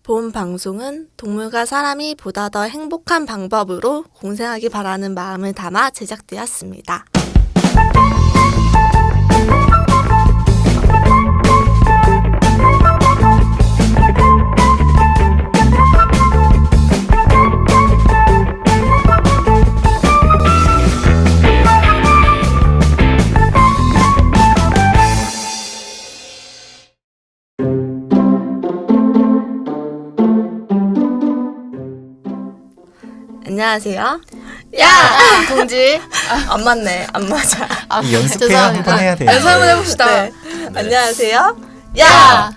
본 방송은 동물과 사람이 보다 더 행복한 방법으로 공생하기 바라는 마음을 담아 제작되었습니다. 안녕하세요. 야! 동지. 안 맞네. 안 맞아. 연습해야 한번 해야 돼요. 연습 한번 해봅시다. 네. 안녕하세요. 야!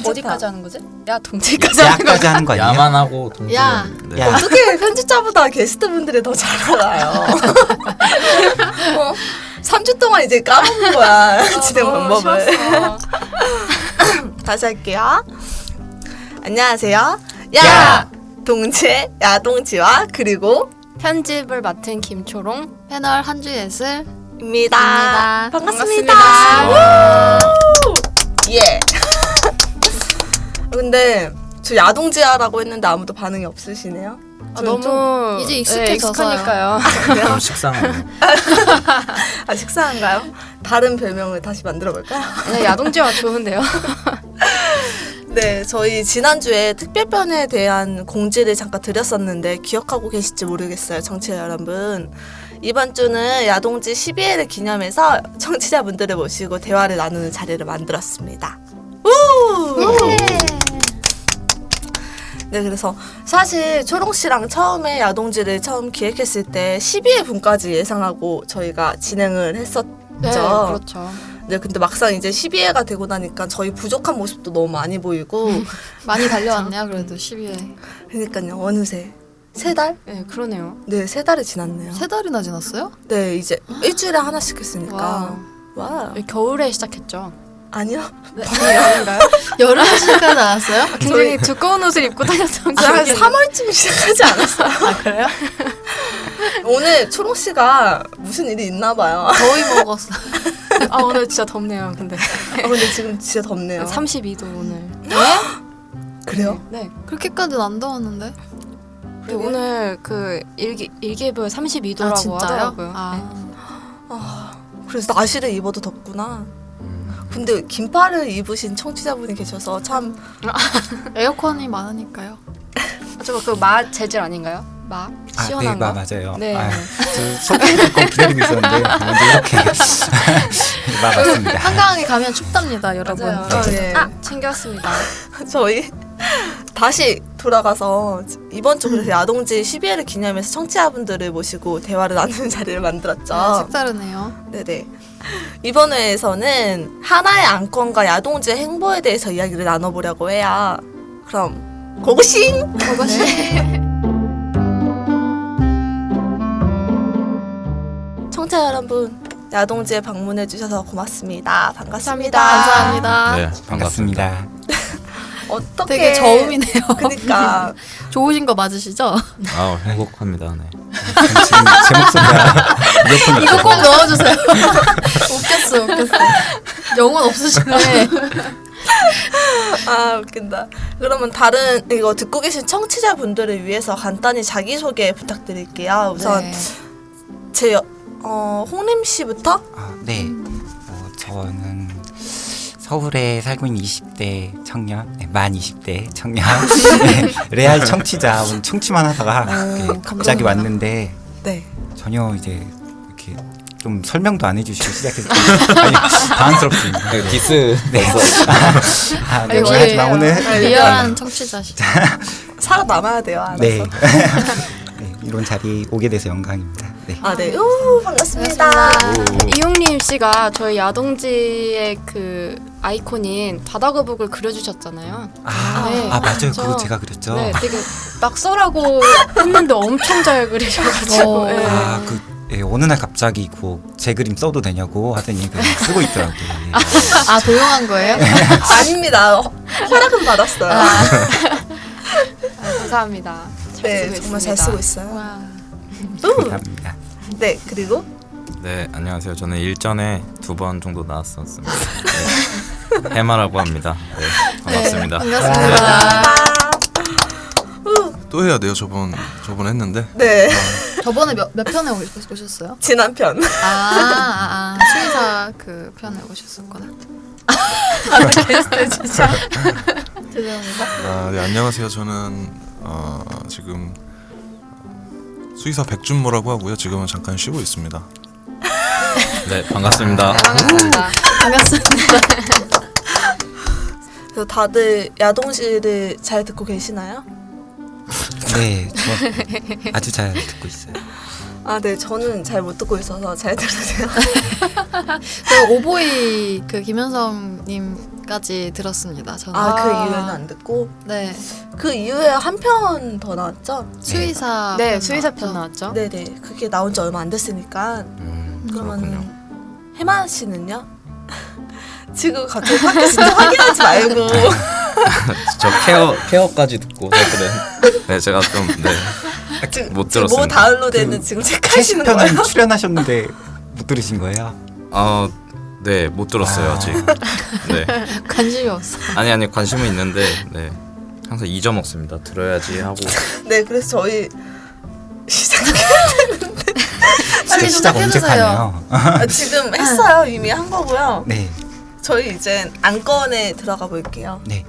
어디까지 하는 거지? 야, 동지까지 하는 거. 야까지 하는 거 아니에요? 야만 하고 동지는 야. 네. 야. 어떻게 편집자보다 게스트분들이 더 잘 알아요. 3주 동안 이제 까먹는 거야. 진행 방법을. 다시 할게요. 안녕하세요. 야! 동지의 야동지와 그리고 편집을 맡은 김초롱. 패널 한주예슬 입니다. 반갑습니다. 예. 근데 저 야동지야라고 했는데 아무도 반응이 없으시네요. 너무 이제 익숙해져서요. 익숙하니까요. 좀 식상하네요. 아, 식상한가요? 다른 별명을 다시 만들어 볼까요? 네, 야동지와 좋은데요. 네, 저희 지난주에 특별편에 대한 공지를 잠깐 드렸었는데 기억하고 계실지 모르겠어요, 청취자 여러분. 이번 주는 야동지 12회를 기념해서 청취자분들을 모시고 대화를 나누는 자리를 만들었습니다. 우! 네, 그래서 사실 초롱 씨랑 처음에 야동지를 처음 기획했을 때 12회 분까지 예상하고 저희가 진행을 했었죠. 네, 그렇죠. 네, 근데 막상 이제 12회가 되고 나니까 저희 부족한 모습도 너무 많이 보이고 많이 달려왔네요. 그래도 12회 그러니까요, 어느새 3달? 네, 그러네요. 네, 3달이 지났네요. 3달이나 지났어요? 네, 이제 일주일에 하나씩 했으니까. 와. 겨울에 시작했죠. 아니요. 아닌가요? 여름 시간 나왔어요? 굉장히 두꺼운 옷을 입고 다녔던 한 기억이 3월쯤 시작하지 않았어요? 아, 그래요? 오늘 초롱 씨가 무슨 일이 있나 봐요. 더위 먹었어. 아, 오늘 진짜 덥네요. 근데 근데 지금 진짜 덥네요. 32도 오늘. 그래요? 네. 그렇게까지는 안 더웠는데. 그리고 오늘 그 일기예보에 32도라고 아, 진짜요? 하더라고요. 아. 그래서 나시를 입어도 덥구나. 근데 긴팔을 입으신 청취자분이 계셔서 참 에어컨이 많으니까요. 저거 그 재질 아닌가요? 시원한 거? 맞아요. 네. 저 소개할 거 기다리고 있었는데 먼저 이렇게 맞습니다. 한강에 가면 춥답니다, 여러분. 맞아요. 네. 챙겼습니다. 저희 다시 돌아가서 이번 주 그래서 야동지 12회를 기념해서 청취자분들을 모시고 대화를 나누는 자리를 만들었죠. 아, 색다르네요. 네네. 이번 회에서는 하나의 안건과 야동지의 행보에 대해서 이야기를 나눠보려고 해요. 그럼 고고싱! 그것이 청취자 여러분, 야동지에 방문해 주셔서 고맙습니다. 반갑습니다. 감사합니다. 네, 반갑습니다. 어떻게 되게 저음이네요. 그러니까 좋으신 거 맞으시죠? 아 행복합니다. 네. 지금 제 목소리가 이어폰이 이거 꼭 넣어주세요. 웃겼어. 영혼 없으시네. 아 웃긴다. 그러면 다른 이거 듣고 계신 청취자분들을 위해서 간단히 자기소개 부탁드릴게요. 우선 네. 제 홍림 씨부터. 네. 저는 서울에 살고 있는 20대 청년, 만 20대 청년, 레알 청취자. 오늘 청취만 하다가 갑자기 왔는데 네. 전혀 이제 이렇게 좀 설명도 안 해주시고 시작해서 당황스럽습니다. 네, 디스. 네. 네, 역시 하지만 오늘 리얼한 청취자시죠. 살아남아야 돼요. 알아서. 네. 네, 이런 자리에 오게 돼서 영광입니다. 네. 아 네. 오 반갑습니다. 이용림 씨가 저희 야동지의 그 아이콘인 바다거북을 그려주셨잖아요. 네. 맞아요. 그거 제가 그렸죠. 네, 되게 낙서라고 했는데 엄청 잘 그리셔가지고. 네. 어느 날 갑자기 제 그림 써도 되냐고 하더니 그냥 쓰고 있더라고요. 예. 아, 도용한 거예요? 아닙니다. 허락은 받았어요. 감사합니다. 잘 네 쓰고 정말 잘 있습니다. 쓰고 있어요. 와. 감사합니다. 네 그리고 네 안녕하세요. 저는 일전에 2번 정도 나왔었습니다. 네. 해마라고 합니다. 네, 반갑습니다. 반갑습니다. 또 해야 돼요. 저번 했는데. 네. 저번에 몇 편에 오셨어요? 지난 편. 수의사 그 편에 오셨었구나. 죄송합니다. 네, 안녕하세요. 저는 지금 수의사 백준모라고 하고요. 지금은 잠깐 쉬고 있습니다. 네, 반갑습니다. 반갑습니다. 그래서 다들 야동실을 잘 듣고 계시나요? 네, 저 아주 잘 듣고 있어요. 아, 네. 저는 잘 못 듣고 있어서 잘 들으세요. 그 오보이 그 김현성님까지 들었습니다. 저는. 아, 그 이후에는 안 듣고. 네. 그 이후에 한 편 더 나왔죠? 수의사. 네, 편 수의사 나왔죠. 편 나왔죠. 네네. 그게 나온 지 얼마 안 됐으니까. 그렇군요. 그러면 해마 씨는요? 지금 갑자기 팟캐스트 확인하지 말고. 저 케어까지 듣고 그래. 네, 제가 좀 지금 못 지금 뭐 들었습니다. 다운로드는 지금 체크하시는 거예요? 캐스편은 출연하셨는데 못 들으신 거예요? 네, 못 들었어요 아직. 네, 관심이 없어. 아니 관심은 있는데 네, 항상 잊어먹습니다. 들어야지 하고. 네, 그래서 저희 시작 빨리 좀 시작 언제 시작해주세요. 하네요. 지금 했어요. 이미 한 거고요. 네, 저희 이제 안건에 들어가 볼게요. 네.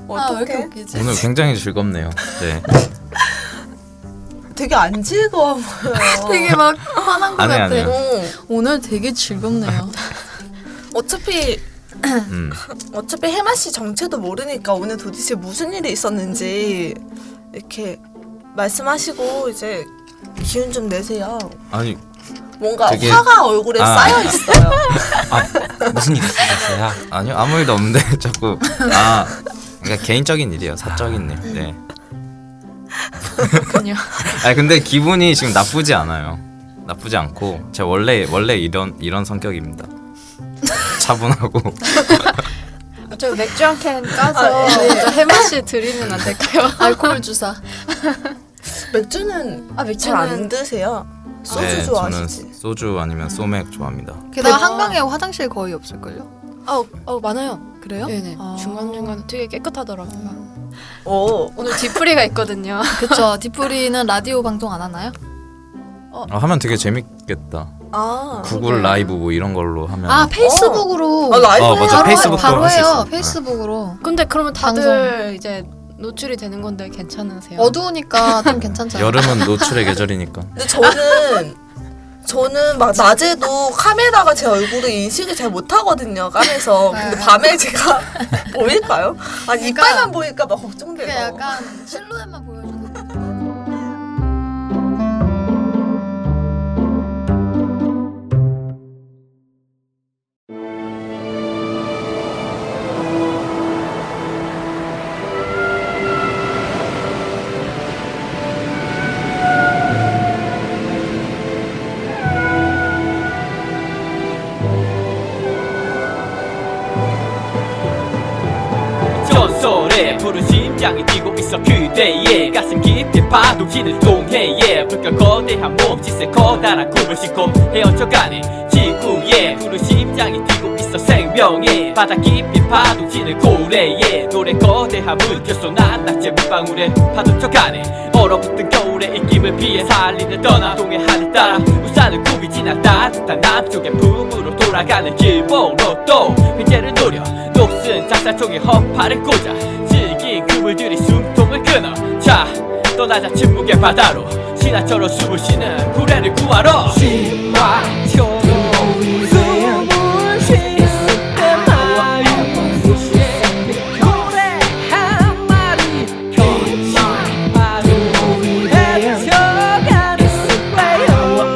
왜 이렇게 어떻게? 웃기지? 오늘 굉장히 즐겁네요. 네. 되게 안 즐거워 보여요. 되게 막 화난 것 같아. 아니에요. 오늘 되게 즐겁네요. 어차피 음. 해마 씨 정체도 모르니까 오늘 도대체 무슨 일이 있었는지 이렇게 말씀하시고 이제 기운 좀 내세요. 아니 뭔가 되게- 화가 얼굴에 쌓여 있어요. 무슨 일 있으셨어요? 아니요, 아무 일도 없는데 자꾸 그러니까 개인적인 일이에요. 사적인 일. 네. 그렇군요. 아니 근데 기분이 지금 나쁘지 않아요. 나쁘지 않고 제가 원래 이런 성격입니다. 차분하고. 저 맥주 한 캔 까서 저 해마 씨 드리면 안 될까요? 알코올 주사. 맥주는 맥주는- 잘 안 드세요? 소주 네, 좋아하시지? 저는 소주 아니면 소맥 좋아합니다. 게다가 한강에 화장실 거의 없을걸요? 많아요. 그래요? 네네. 아. 중간중간 되게 깨끗하더라고요. 오, 오늘 뒤풀이가 있거든요. 그쵸. 디프리는 라디오 방송 안 하나요? 하면 되게 재밌겠다. 아, 구글 라이브 뭐 이런 걸로 하면. 아 페이스북으로. 라이브 맞아. 해요. 페이스북 바로 할수 해요. 있어요. 페이스북으로. 근데 그러면 다들 이제 노출이 되는 건데 괜찮으세요? 어두우니까 좀 괜찮잖아요. 여름은 노출의 계절이니까. 근데 저는 막 낮에도 카메라가 제 얼굴을 인식을 잘 못하거든요, 까매서. 근데 밤에 제가 보일까요? 아니, 그러니까 이빨만 보니까 막 걱정돼요. 그게 약간 실루엣만 보여주는 거. 전설의 푸른 심장이 뛰고 있어 그대의 가슴 깊이 파도치는 동해에 불결 거대한 몸짓에 커다란 꿈을 싣고 헤어져가네 지구의 푸른 심장이 뛰고 있어 생명의 바다 깊이 파도치는 고래에 노래 거대한 물결 속 낱낱이 물방울에 파도쳐가네 얼어붙은 겨울의 입김을 피해 살리는 떠나 동해 하늘 따라 우산을 구비 지나 따뜻한 남쪽의 품으로 돌아가는 길보로 또 횡재를 노려 녹슨 작살통에 허파를 꽂아 질긴 그물들이 숨통을 끊어 자 떠나자 침묵의 바다로 신화처럼 숨을 쉬는 구레를 구하러 신화처럼 숨을 쉬는 고래 한 마리 거짓말로 헤쳐가는 거예요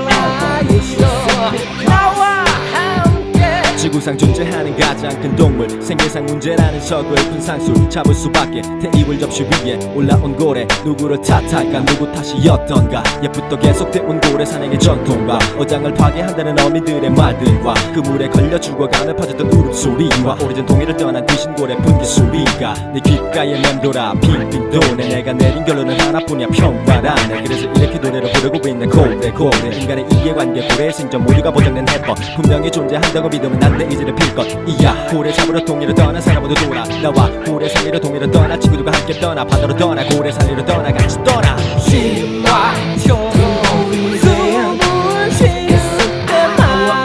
나와 함께 지구상 중 존재하는 가장 큰 동물 생계상 문제라는 서글픈 상수 잡을 수밖에 태입을 접시 위에 올라온 고래 누구를 탓할까 누구 탓이었던가 옛부터 계속돼온 고래 사냥의 전통과 어장을 파괴한다는 어미들의 말들과 그 물에 걸려 죽어가며 퍼졌던 울음소리와 오래전 동해를 떠난 귀신고래 분기소리가 네 귓가에 맴돌아 빙빙 도네 내가 내린 결론은 하나뿐이야 평발하네 그래서 이렇게 노래를 부르고 있는 고래 인간의 이해관계 고래의 생존 모두가 보장된 해법 분명히 존재한다고 믿으면 안돼 이제는 필것 이야 고래 잡으러 동해로 떠난 사람 모두 돌아 나와 고래 살리러 동해로 떠나 친구들과 함께 떠나 바다로 떠나 고래 살리러 떠나 같이 떠나 신과 초록은 숨을 쉴 때마다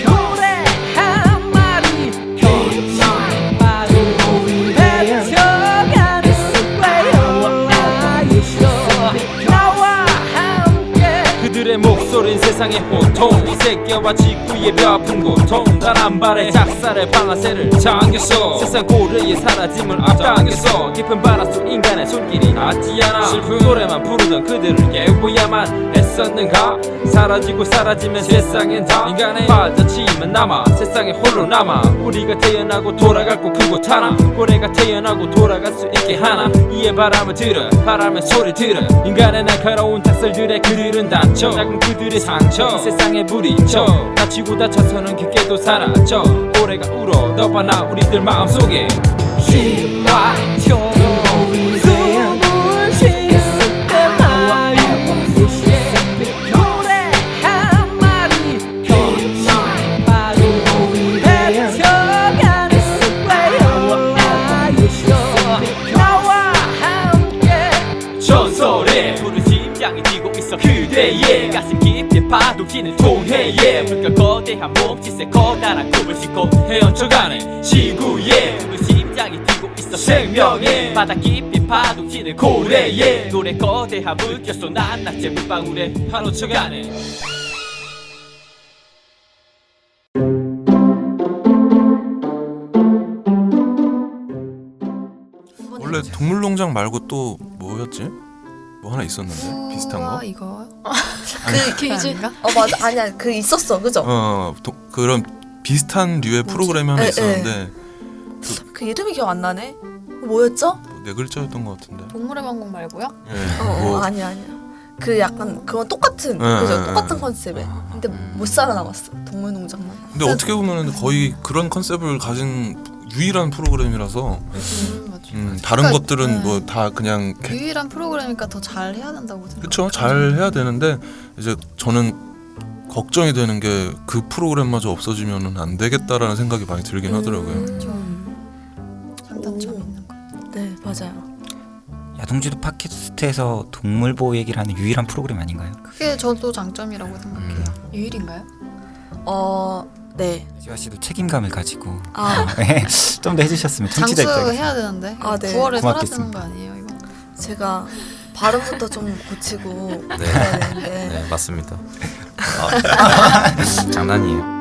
고래 한 마리 켜만 봐도 헤쳐가는 숲에 올라 있어 나와 함께 그들의 목소리는 세상의 호통 이 새끼와 지구의 벼픈 고통 나란 발에 작살의 방아쇠를 당겼어 세상 고래의 사라짐을 앞당겼어 깊은 바다 속 인간의 손길이 닿지 않아 슬픈 노래만 부르던 그들을 깨우고야만 했었는가 사라지고 사라지면 세상엔 다 인간의 발자취만 남아 세상에 홀로 남아 우리가 태어나고 돌아갈 곳 그곳 하나 고래가 태어나고 돌아갈 수 있게 하나 이에 바람을 들어 바람의 소리 들어 인간의 날카로운 닭살들에 그들은 다쳐 작은 그들의 상처 세상에 부딪혀 다치고 다쳐서는 깊게도 사라져 고래가 울어 너와 나 우리들 마음속에 신과 초록은 숨을 쉴 때마다 고래 한 마리 켜만 봐도 헤쳐가는 숲에 올라 있어 나와 함께 전설의 푸른 심장이 뛰고 있어 그대의 가슴 깊이 파도치는 동해에 물결 거대한 몸짓에 커다란 꿈을 싣고 헤엄쳐가는 지구에 푸른 심장이 뛰고 있어 생명의 바다 깊이 파도치는 고래에 노래 거대한 물결 속 낱낱이 물방울에 파놓쳐가네 원래 동물농장 말고 또 뭐였지? 뭐 하나 있었는데 비슷한 거? 이거 그 퀴즈? 맞아 아니야 그 있었어 그죠? 그런 비슷한 류의 프로그램이 하나 에, 있었는데 그 이름이 기억 안 나네. 뭐였죠? 뭐네 글자였던 것 같은데. 동물의 왕국 말고요? 예. 어, 아니야. 그 약간 그건 똑같은 그죠? 똑같은 컨셉에. 근데 못 살아남았어. 동물농장만. 근데 어떻게 보면 거의 그런 컨셉을 가진 유일한 프로그램이라서 맞죠. 다른 그러니까, 것들은 뭐 다 그냥 유일한 프로그램이니까 더 잘 해야 된다고 생각해요. 그쵸 잘 해야 되는데 이제 저는 걱정이 되는 게 그 프로그램마저 없어지면은 안 되겠다라는 생각이 많이 들긴 하더라고요. 장단점 있는 거. 네 맞아요. 야동지도 팟캐스트에서 동물 보호 얘기를 하는 유일한 프로그램 아닌가요? 그게 저도 장점이라고 생각해요. 유일인가요? 네. 지화 씨도 책임감을 가지고 아 좀 더 해주셨으면 청취자 입장에서. 장수해야 되는데. 아, 네. 9월에 고맙겠습니다. 사라지는 거 아니에요 이거? 제가 발음부터 좀 고치고 네. 해야 되는데. 네 맞습니다. 장난이에요.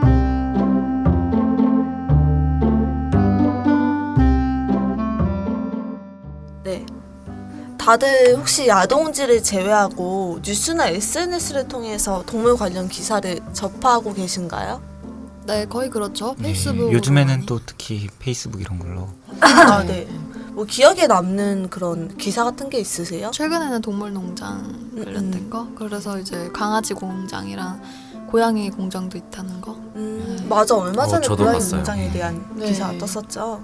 네. 다들 혹시 야동지를 제외하고 뉴스나 SNS를 통해서 동물 관련 기사를 접하고 계신가요? 네 거의 그렇죠. 네, 페이스북. 요즘에는 또 특히 페이스북 이런 걸로. 아 네. 뭐 기억에 남는 그런 기사 같은 게 있으세요? 최근에는 동물농장 관련된 거. 그래서 이제 강아지 공장이랑 고양이 공장도 있다는 거. 맞아 얼마 전에 저도 고양이 봤어요. 농장에 대한 네. 기사가 떴었죠.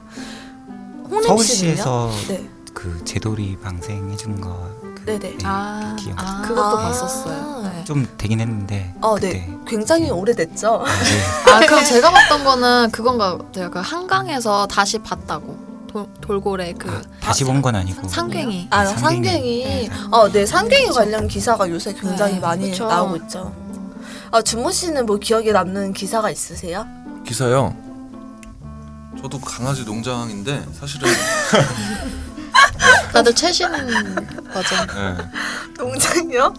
홍림 씨는요? 서울시에서 네. 그 재돌이 방생 해주는 거. 네네. 네, 아, 기억. 그것도 아. 봤었어요. 네. 좀 되긴 했는데. 네. 굉장히 오래됐죠. 네. 아 그럼 제가 봤던 거는 그건가 봐요. 그 한강에서 다시 봤다고. 돌고래 그 다시 본 건 아니고. 상갱이. 아 상갱이. 상갱이. 네. 네 상갱이 관련 기사가 요새 굉장히 네, 많이 그쵸. 나오고 있죠. 준모 씨는 뭐 기억에 남는 기사가 있으세요? 기사요. 저도 강아지 농장인데 사실은 다들 최신 버전. 예. 농장이요?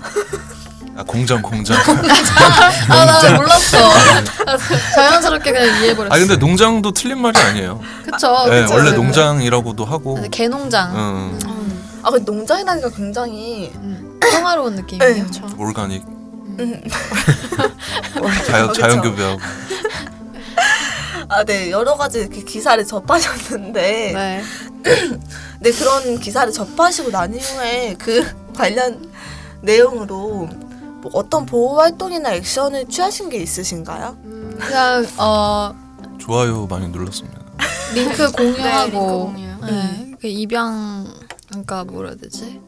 공장. 나 몰랐어. 자연스럽게 그냥 이해해버렸어. 아 근데 농장도 틀린 말이 아니에요. 그쵸. 예, 그쵸. 원래 농장이라고도 하고. 근데 개농장. 응. 근데 농장이라니까 굉장히 평화로운 느낌이에요. 올가닉. 그쵸. 자연 교배하고. 아, 네. 여러 가지 이렇게 기사를 접하셨는데 네. 네, 그런 기사를 접하시고 난 이후에 그 관련 내용으로 뭐 어떤 보호 활동이나 액션을 취하신 게 있으신가요? 그냥 좋아요 많이 눌렀습니다. 링크 공유하고 네, 링크 공유. 네, 그 입양 그러니까 뭐라 해야 되지?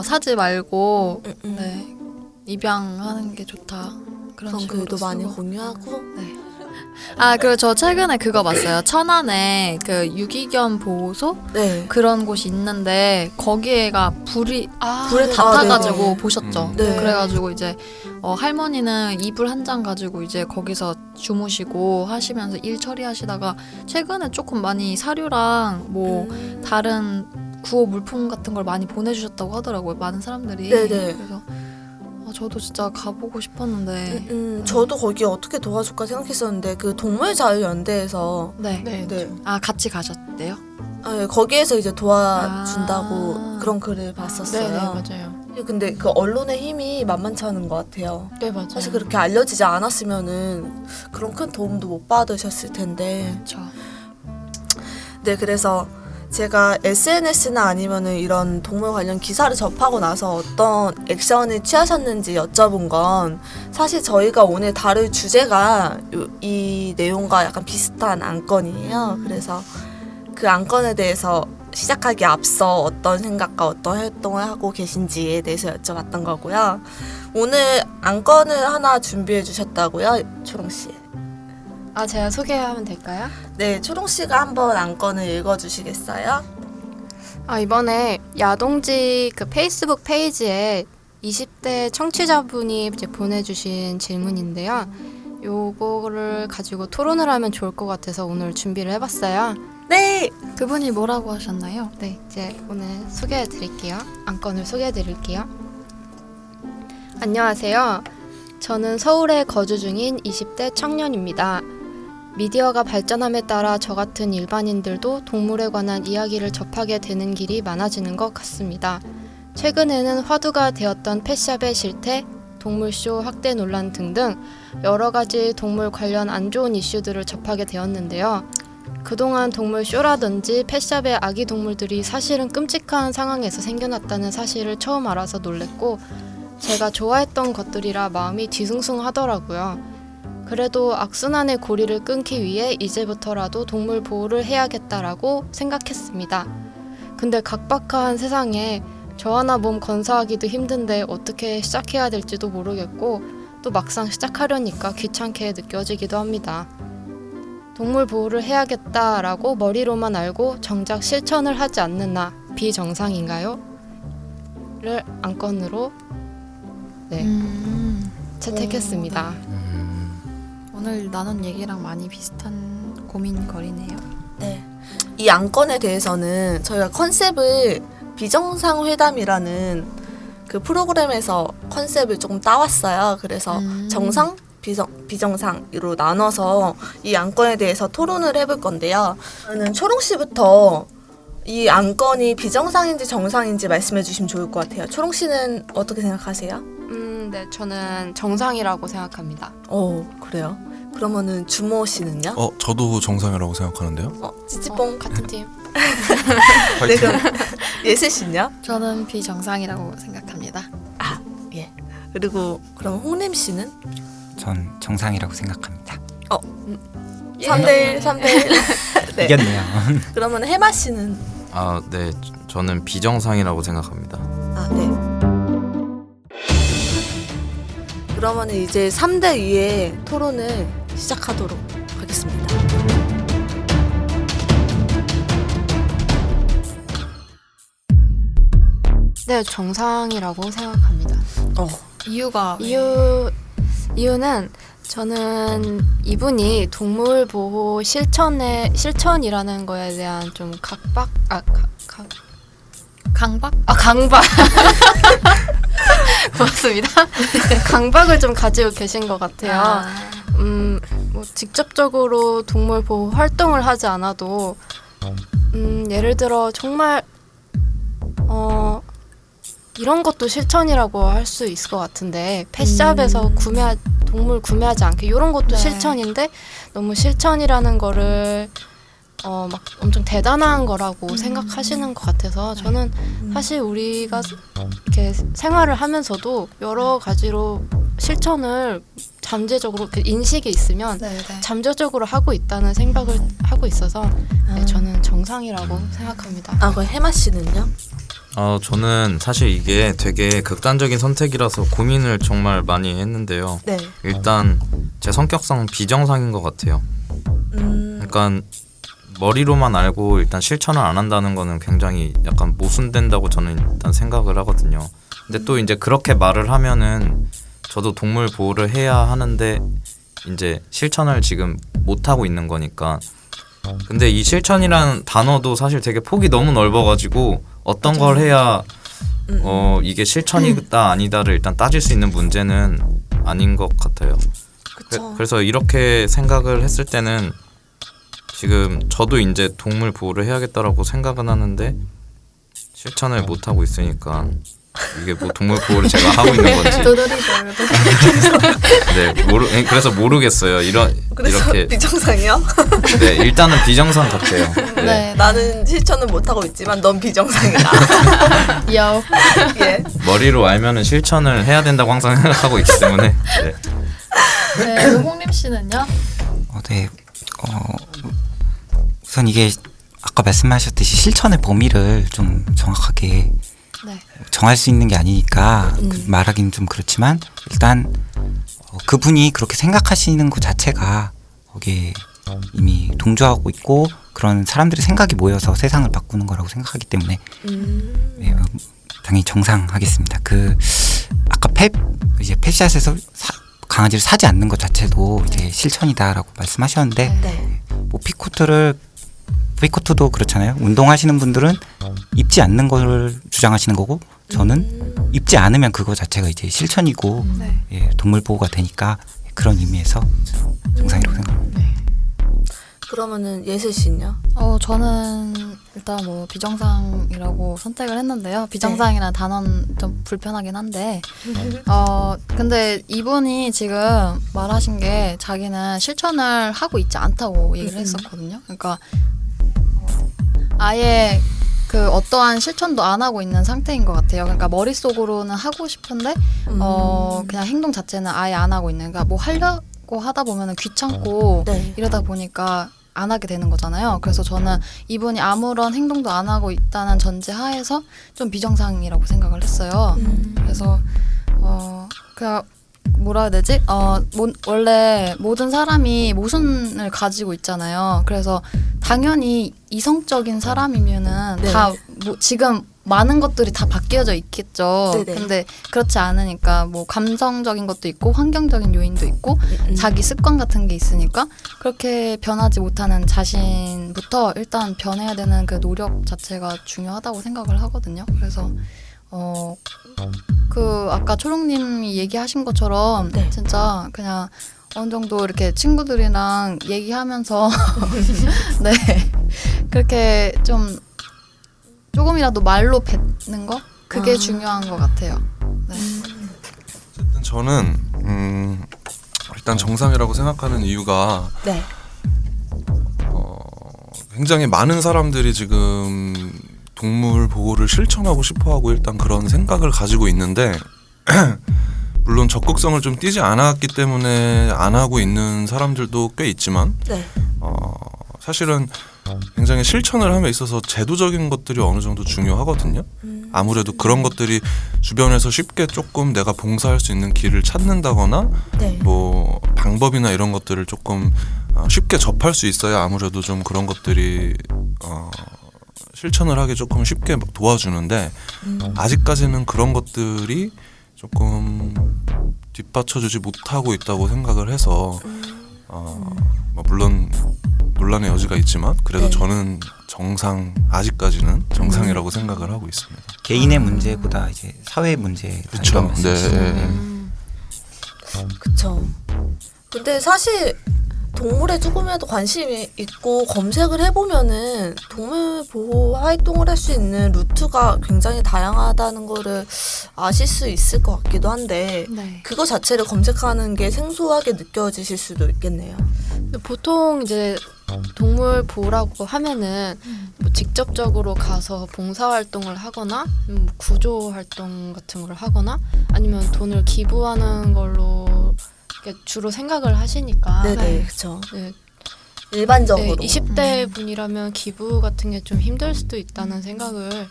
사지 말고 네, 입양하는 게 좋다. 그런 그런 식으로 글도 많이 쓰고. 공유하고. 아 그리고 저 최근에 그거 봤어요. 천안에 그 유기견 보호소 네. 그런 곳이 있는데 거기에가 불에 다 네, 타가지고 네. 보셨죠. 네. 그래가지고 이제 할머니는 이불 한 장 가지고 이제 거기서 주무시고 하시면서 일 처리하시다가 최근에 조금 많이 사료랑 뭐 다른 구호 물품 같은 걸 많이 보내주셨다고 하더라고요. 많은 사람들이. 네네. 그래서 저도 진짜 가보고 싶었는데. 저도 거기 어떻게 도와줄까 생각했었는데 그 동물자유연대에서 네. 네. 아 같이 가셨대요? 네, 거기에서 이제 도와준다고 아. 그런 글을 봤었어요. 네, 맞아요. 근데 그 언론의 힘이 만만치 않은 것 같아요. 네, 맞아요. 사실 그렇게 알려지지 않았으면은 그런 큰 도움도 못 받으셨을 텐데. 그렇죠. 네, 그래서 제가 SNS나 아니면은 이런 동물 관련 기사를 접하고 나서 어떤 액션을 취하셨는지 여쭤본 건 사실 저희가 오늘 다룰 주제가 이 내용과 약간 비슷한 안건이에요. 그래서 그 안건에 대해서 시작하기 앞서 어떤 생각과 어떤 활동을 하고 계신지에 대해서 여쭤봤던 거고요. 오늘 안건을 하나 준비해 주셨다고요, 초롱 씨? 아, 제가 소개하면 될까요? 네, 초롱 씨가 한번 안건을 읽어 주시겠어요? 아, 이번에 야동지 그 페이스북 페이지에 20대 청취자분이 이제 보내주신 질문인데요. 요거를 가지고 토론을 하면 좋을 것 같아서 오늘 준비를 해봤어요. 네. 그분이 뭐라고 하셨나요? 네, 이제 오늘 소개해드릴게요. 안건을 소개해드릴게요. 안녕하세요. 저는 서울에 거주 중인 20대 청년입니다. 미디어가 발전함에 따라 저 같은 일반인들도 동물에 관한 이야기를 접하게 되는 길이 많아지는 것 같습니다. 최근에는 화두가 되었던 펫샵의 실태, 동물쇼 확대 논란 등등 여러 가지 동물 관련 안 좋은 이슈들을 접하게 되었는데요. 그동안 동물쇼라든지 펫샵의 아기 동물들이 사실은 끔찍한 상황에서 생겨났다는 사실을 처음 알아서 놀랬고 제가 좋아했던 것들이라 마음이 뒤숭숭하더라고요. 그래도 악순환의 고리를 끊기 위해 이제부터라도 동물 보호를 해야겠다라고 생각했습니다. 근데 각박한 세상에 저 하나 몸 건사하기도 힘든데 어떻게 시작해야 될지도 모르겠고 또 막상 시작하려니까 귀찮게 느껴지기도 합니다. 동물 보호를 해야겠다라고 머리로만 알고 정작 실천을 하지 않는 나 비정상인가요? 를 안건으로 채택했습니다. 오늘 나눈 얘기랑 많이 비슷한 고민거리네요. 네. 이 안건에 대해서는 저희가 컨셉을 비정상회담이라는 그 프로그램에서 컨셉을 조금 따왔어요. 그래서 정상, 비정상으로 나눠서 이 안건에 대해서 토론을 해볼 건데요. 저는 초롱 씨부터 이 안건이 비정상인지 정상인지 말씀해 주시면 좋을 것 같아요. 초롱 씨는 어떻게 생각하세요? 네, 저는 정상이라고 생각합니다. 그래요? 그러면은 주모 씨는요? 저도 정상이라고 생각하는데요. 찌찌뽕. 같은 팀. 네, 화이팅. 그럼 예슬 씨는요? 저는 비정상이라고 생각합니다. 예. 그리고 그럼 홍림 씨는? 전 정상이라고 생각합니다. 3대1, 3대1. 네. 이겼네요. 그러면 해마 씨는? 네, 저는 비정상이라고 생각합니다. 네. 그러면 이제 3대2의 토론을 시작하도록 하겠습니다. 네, 정상이라고 생각합니다. 이유가 이유는 저는 이분이 동물 보호 실천이라는 거에 대한 좀 강박 고맙습니다. 강박을 좀 가지고 계신 것 같아요. 뭐 직접적으로 동물 보호 활동을 하지 않아도 예를 들어 정말 이런 것도 실천이라고 할 수 있을 것 같은데 펫샵에서 동물 구매하지 않게 이런 것도 네. 실천인데 너무 실천이라는 거를 막 엄청 대단한 거라고 생각하시는 것 같아서 저는 사실 우리가 이렇게 생활을 하면서도 여러 가지로 실천을 잠재적으로 그 인식이 있으면 네. 잠재적으로 하고 있다는 생각을 하고 있어서 네, 저는 정상이라고 생각합니다. 아, 그럼 해마 씨는요? 저는 사실 이게 되게 극단적인 선택이라서 고민을 정말 많이 했는데요. 네. 일단 제 성격상 비정상인 것 같아요. 그러니까 머리로만 알고 일단 실천을 안 한다는 거는 굉장히 약간 모순된다고 저는 일단 생각을 하거든요. 근데 또 이제 그렇게 말을 하면은 저도 동물 보호를 해야 하는데 이제 실천을 지금 못 하고 있는 거니까. 근데 이 실천이라는 단어도 사실 되게 폭이 너무 넓어가지고 어떤 걸 해야 이게 실천이다 아니다를 일단 따질 수 있는 문제는 아닌 것 같아요. 그쵸. 그래서 이렇게 생각을 했을 때는 지금 저도 이제 동물 보호를 해야겠다라고 생각은 하는데 실천을 못 하고 있으니까 이게 뭐 동물 보호를 제가 하고 있는 건지 네 그래서 모르겠어요. 그래서 이렇게 비정상이요? 네 일단은 비정상 같아요. 네. 나는 실천은 못하고 있지만 넌 비정상이다. 야, 예. 머리로 알면은 실천을 해야 된다고 항상 생각하고 있기 때문에 네. 네, 홍림 씨는요? 네. 우선 이게 아까 말씀하셨듯이 실천의 범위를 좀 정확하게 네. 정할 수 있는 게 아니니까 말하기는 좀 그렇지만 일단 그분이 그렇게 생각하시는 것 자체가 거기에 이미 동조하고 있고 그런 사람들의 생각이 모여서 세상을 바꾸는 거라고 생각하기 때문에 네, 당연히 정상하겠습니다. 아까 이제 펫샷에서 강아지를 사지 않는 것 자체도 이제 실천이다라고 말씀하셨는데 네. 뭐 피코트도 그렇잖아요. 운동하시는 분들은 입지 않는 걸 주장하시는 거고 저는 입지 않으면 그거 자체가 이제 실천이고 예, 동물 보호가 되니까 그런 의미에서 정상이라고 생각합니다. 그러면은 예슬 씨는요? 저는 일단 뭐 비정상이라고 선택을 했는데요. 비정상이라는 단어는 좀 불편하긴 한데, 근데 이분이 지금 말하신 게 자기는 실천을 하고 있지 않다고 얘기를 했었거든요. 그러니까 아예 그 어떠한 실천도 안 하고 있는 상태인 것 같아요. 그러니까 머릿속으로는 하고 싶은데, 그냥 행동 자체는 아예 안 하고 있는. 그러니까 뭐 하려고 하다 보면은 귀찮고 네. 이러다 보니까 안 하게 되는 거잖아요. 그래서 저는 이분이 아무런 행동도 안 하고 있다는 전제 하에서 좀 비정상이라고 생각을 했어요. 그래서 그냥 뭐라 해야 되지? 원래 모든 사람이 모순을 가지고 있잖아요. 그래서 당연히 이성적인 사람이면은 네. 다 지금 많은 것들이 다 바뀌어져 있겠죠. 네네. 근데 그렇지 않으니까 뭐 감성적인 것도 있고 환경적인 요인도 있고 자기 습관 같은 게 있으니까 그렇게 변하지 못하는 자신부터 일단 변해야 되는 그 노력 자체가 중요하다고 생각을 하거든요. 그래서 그 아까 초롱님이 얘기하신 것처럼 네. 진짜 그냥 어느 정도 이렇게 친구들이랑 얘기하면서 네 그렇게 좀 조금이라도 말로 뱉는 거 그게 중요한 것 같아요. 네. 어쨌든 저는 일단 정상이라고 생각하는 이유가 네. 굉장히 많은 사람들이 지금 동물 보호를 실천하고 싶어하고 일단 그런 생각을 가지고 있는데 물론 적극성을 좀 띄지 않았기 때문에 안 하고 있는 사람들도 꽤 있지만 네. 사실은 굉장히 실천을 함에 있어서 제도적인 것들이 어느 정도 중요하거든요. 아무래도 그런 것들이 주변에서 쉽게 조금 내가 봉사할 수 있는 길을 찾는다거나 네. 뭐 방법이나 이런 것들을 조금 쉽게 접할 수 있어야 아무래도 좀 그런 것들이 실천을 하기 조금 쉽게 도와주는데 아직까지는 그런 것들이 조금 뒷받쳐주지 못하고 있다고 생각을 해서 뭐 물론 논란의 여지가 있지만 그래도 네. 저는 아직까지는 정상이라고 생각을 하고 있습니다. 개인의 문제보다 이제 사회의 문제. 그렇죠. 네. 그쵸. 근데 사실 동물의 죽음에도 관심이 있고 검색을 해보면은 동물 보호 활동을 할 수 있는 루트가 굉장히 다양하다는 거를 아실 수 있을 것 같기도 한데 네. 그거 자체를 검색하는 게 생소하게 느껴지실 수도 있겠네요. 보통 이제 동물 보호라고 하면은 뭐 직접적으로 가서 봉사 활동을 하거나 구조 활동 같은 걸 하거나 아니면 돈을 기부하는 걸로 이렇게 주로 생각을 하시니까 네네, 그렇죠. 네, 일반적으로. 20대 분이라면 기부 같은 게 좀 힘들 수도 있다는 생각을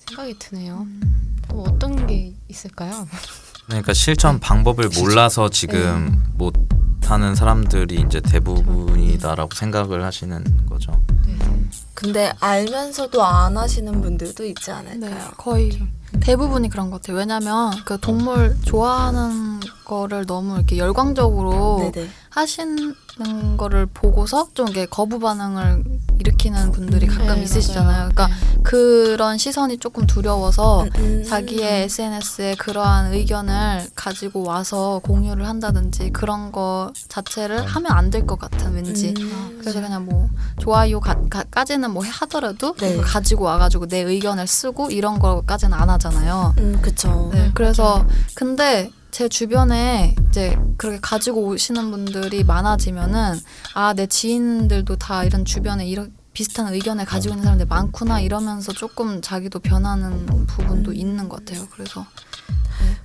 생각이 드네요. 또 어떤 게 있을까요? 그러니까 실천 방법을 몰라서 지금 못 하는 사람들이 이제 대부분이다라고 생각을 하시는 거죠. 근데 알면서도 안 하시는 분들도 있지 않을까요? 네, 거의 대부분이 그런 것 같아요. 왜냐면 그 동물 좋아하는 거를 너무 이렇게 열광적으로 네네. 하시는 거를 보고서 좀 이렇게 거부 반응을 일으키는 분들이 가끔 네, 있으시잖아요. 맞아요. 그러니까 그런 시선이 조금 두려워서 음. 자기의 SNS에 그러한 의견을 가지고 와서 공유를 한다든지 그런 거 자체를 하면 안 될 것 같은 왠지. 그래서 그냥 뭐 좋아요까지는 뭐 하더라도 네. 그걸 가지고 와가지고 내 의견을 쓰고 이런 거까지는 안 하잖아요. 그쵸. 네, 그래서 근데 제 주변에 이제 그렇게 가지고 오시는 분들이 많아지면은 내 지인들도 다 이런 주변에 이런 비슷한 의견을 가지고 있는 사람들이 많구나 이러면서 조금 자기도 변하는 부분도 있는 것 같아요. 그래서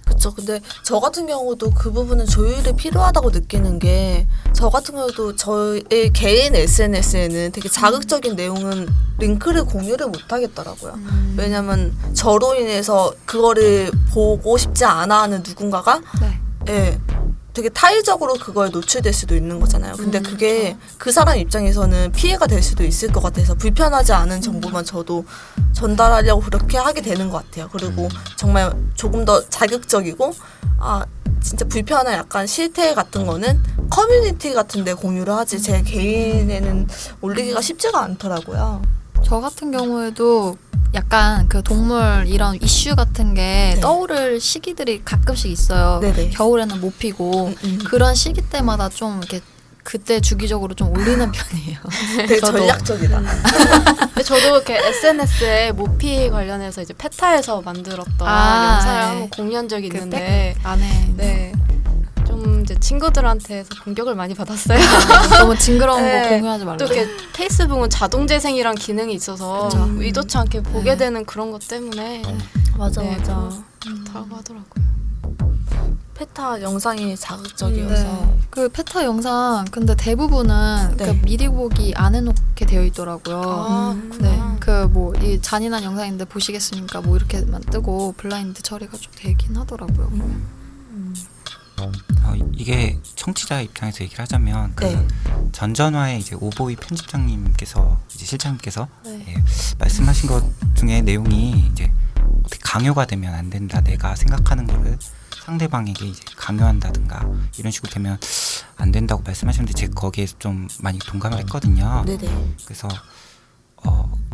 그쵸. 근데 저 같은 경우도 그 부분은 조율이 필요하다고 느끼는 게 저 같은 경우도 저의 개인 SNS에는 되게 자극적인 내용은 링크를 공유를 못 하겠더라고요. 왜냐면 저로 인해서 그거를 보고 싶지 않아 하는 누군가가 예, 되게 타의적으로 그거에 노출될 수도 있는 거잖아요. 근데 그게 그 사람 입장에서는 피해가 될 수도 있을 것 같아서 불편하지 않은 정보만 저도 전달하려고 그렇게 하게 되는 것 같아요. 그리고 정말 조금 더 자극적이고 진짜 불편한 약간 실태 같은 거는 커뮤니티 같은 데 공유를 하지 제 개인에는 올리기가 쉽지가 않더라고요. 저 같은 경우에도 약간 그 동물 이런 이슈 같은 게 네. 떠오를 시기들이 가끔씩 있어요. 네네. 겨울에는 못 피고 그런 시기 때마다 좀 이렇게 그때 주기적으로 좀 올리는 편이에요. 되게 저도. 전략적이다. 근데 저도 이렇게 SNS에 모피 관련해서 이제 페타에서 만들었던 영상을 네. 한번 공유한 적이 그 있는데 백 안에 네. 좀 이제 친구들한테서 공격을 많이 받았어요. 너무 징그러운 네. 거 공유하지 말라. 또 이렇게 페이스북은 자동 재생이란 기능이 있어서 그쵸. 의도치 않게 보게 되는 그런 것 때문에 맞아 네, 맞아. 그렇다고 하더라고요. 페타 영상이 자극적이어서 네. 그 페타 영상 근데 대부분은 네. 그 미리 보기 안 해놓게 되어 있더라고요. 네, 그 뭐 이 잔인한 영상인데 보시겠습니까? 뭐 이렇게만 뜨고 블라인드 처리가 좀 되긴 하더라고요. 이게 청취자 입장에서 얘기를 하자면 그 네. 전전화의 이제 오보이 편집장님께서 이제 실장님께서 네. 예, 말씀하신 것 중에 내용이 이제 어떻게 강요가 되면 안 된다. 내가 생각하는 거를 상대방에게 이제 강요한다든가 이런 식으로 되면 안 된다고 말씀하셨는데 제가 거기에 좀 많이 동감을 했거든요. 네네. 그래서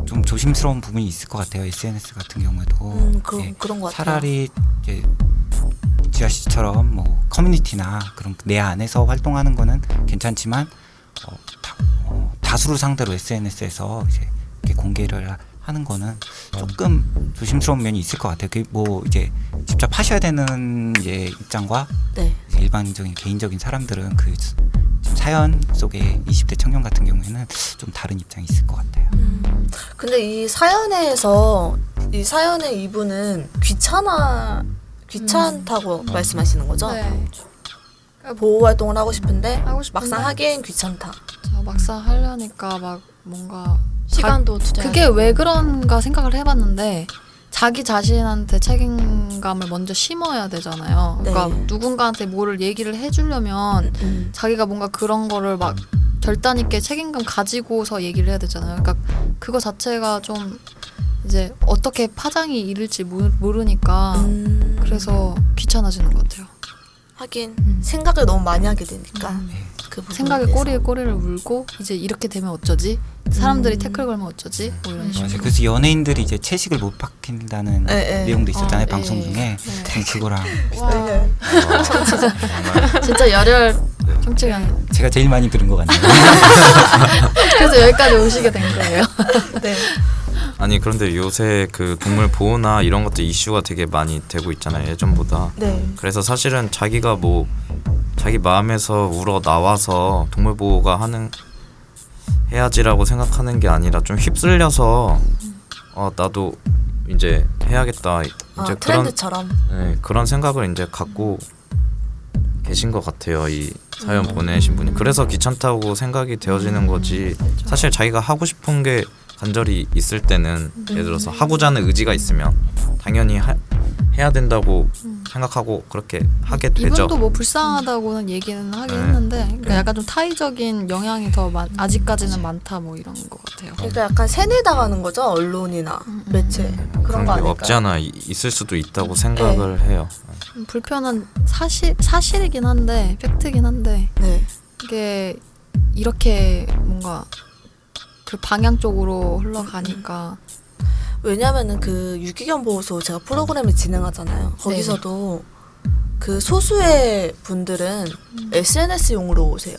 좀 조심스러운 부분이 있을 것 같아요. SNS 같은 경우에도 그런 것 같아요. 차라리 이제 지아 씨처럼 뭐 커뮤니티나 그런 내 안에서 활동하는 거는 괜찮지만 다수를 상대로 SNS에서 이제 이렇게 공개를 하는 거는 조금 조심스러운 면이 있을 것 같아요. 그 뭐 이제 직접 하셔야 되는 이제 입장과 네. 이제 일반적인 개인적인 사람들은 그 지금 사연 속의 20대 청년 같은 경우에는 좀 다른 입장이 있을 것 같아요. 근데 이 사연에서 이 사연의 이분은 귀찮다고 말씀하시는 거죠? 네. 보호 활동을 하고 싶은데 하고 싶은데 막상 하기엔 귀찮다. 저 막상 하려니까 막 뭔가 시간도 투자. 그게 왜 그런가 생각을 해봤는데 자기 자신한테 책임감을 먼저 심어야 되잖아요. 그러니까 네. 누군가한테 뭐를 얘기를 해주려면 자기가 뭔가 그런 거를 막 결단 있게 책임감 가지고서 얘기를 해야 되잖아요. 그러니까 그거 자체가 좀 이제 어떻게 파장이 이를지 모르니까 그래서 귀찮아지는 것 같아요. 하긴 생각을 너무 많이 하게 되니까. 네. 그 부분에 생각에 대해서. 꼬리에 꼬리를 물고 이제 이렇게 되면 어쩌지? 사람들이 태클 걸면 어쩌지? 뭐 이런 식으로. 맞아요. 그래서 연예인들이 이제 채식을 못 박힌다는 네. 내용도 있었잖아요. 아, 방송 네. 중에. 전 그거랑 네. 진짜 열혈 청취관. 제가 제일 많이 들은 것 같네요. 그래서 여기까지 오시게 된 거예요. 네. 아니 그런데 요새 그 동물 보호나 이런 것도 이슈가 되게 많이 되고 있잖아요. 예전보다. 네. 그래서 사실은 자기가 뭐 자기 마음에서 우러 나와서 동물 보호가 해야지라고 생각하는 게 아니라 좀 휩쓸려서 나도 이제 해야겠다 이제 그런 트렌드처럼. 네, 그런 생각을 이제 갖고 계신 것 같아요. 이 사연 보내신 분이. 그래서 귀찮다고 생각이 되어지는 거지. 사실 자기가 하고 싶은 게 간절히 있을 때는 예를 들어서 하고자 하는 의지가 있으면 당연히 해야 된다고 생각하고 그렇게 하게 되죠. 이분도 뭐 불쌍하다고는 얘기는 하긴 했는데 그러니까 약간 좀 타의적인 영향이 더 아직까지는 많다 뭐 이런 것 같아요. 그러니까 약간 세뇌당하는 거죠, 언론이나 매체 그런 거 그런 게 아닐까요? 없지 않아 있을 수도 있다고 생각을 해요. 불편한 사실이긴 한데 팩트긴 한데 네. 이게 이렇게 뭔가 그 방향 쪽으로 흘러가니까 왜냐면은 그 유기견 보호소 제가 프로그램을 진행하잖아요. 거기서도 그 소수의 분들은 SNS용으로 오세요.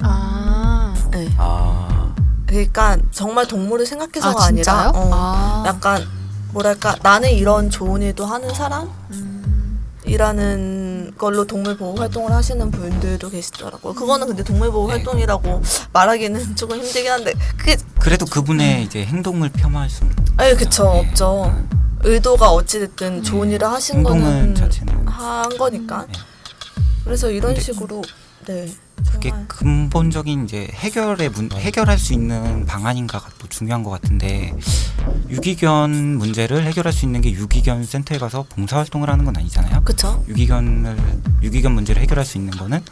아, 네. 아, 그러니까 정말 동물을 생각해서가 아, 아니라 진짜요? 약간 뭐랄까 나는 이런 좋은 일도 하는 사람이라는 걸로 동물 보호 활동을 하시는 분들도 계시더라고요. 그거는 근데 동물 보호 활동이라고 말하기는 조금 힘들긴 한데 그게 그래도 그분의 이제 행동을 폄하할 수는 그쵸 없죠. 의도가 어찌됐든 좋은 일을 하신 행동은 거는 자체는 한 거니까. 네. 그래서 이런 근데 식으로 네 그게 정말 근본적인 이제 해결할 수 있는 방안인가가 또 중요한 것 같은데 유기견 문제를 해결할 수 있는 게 유기견 센터에 가서 봉사활동을 하는 건 아니잖아요. 그쵸. 유기견 문제를 해결할 수 있는 거는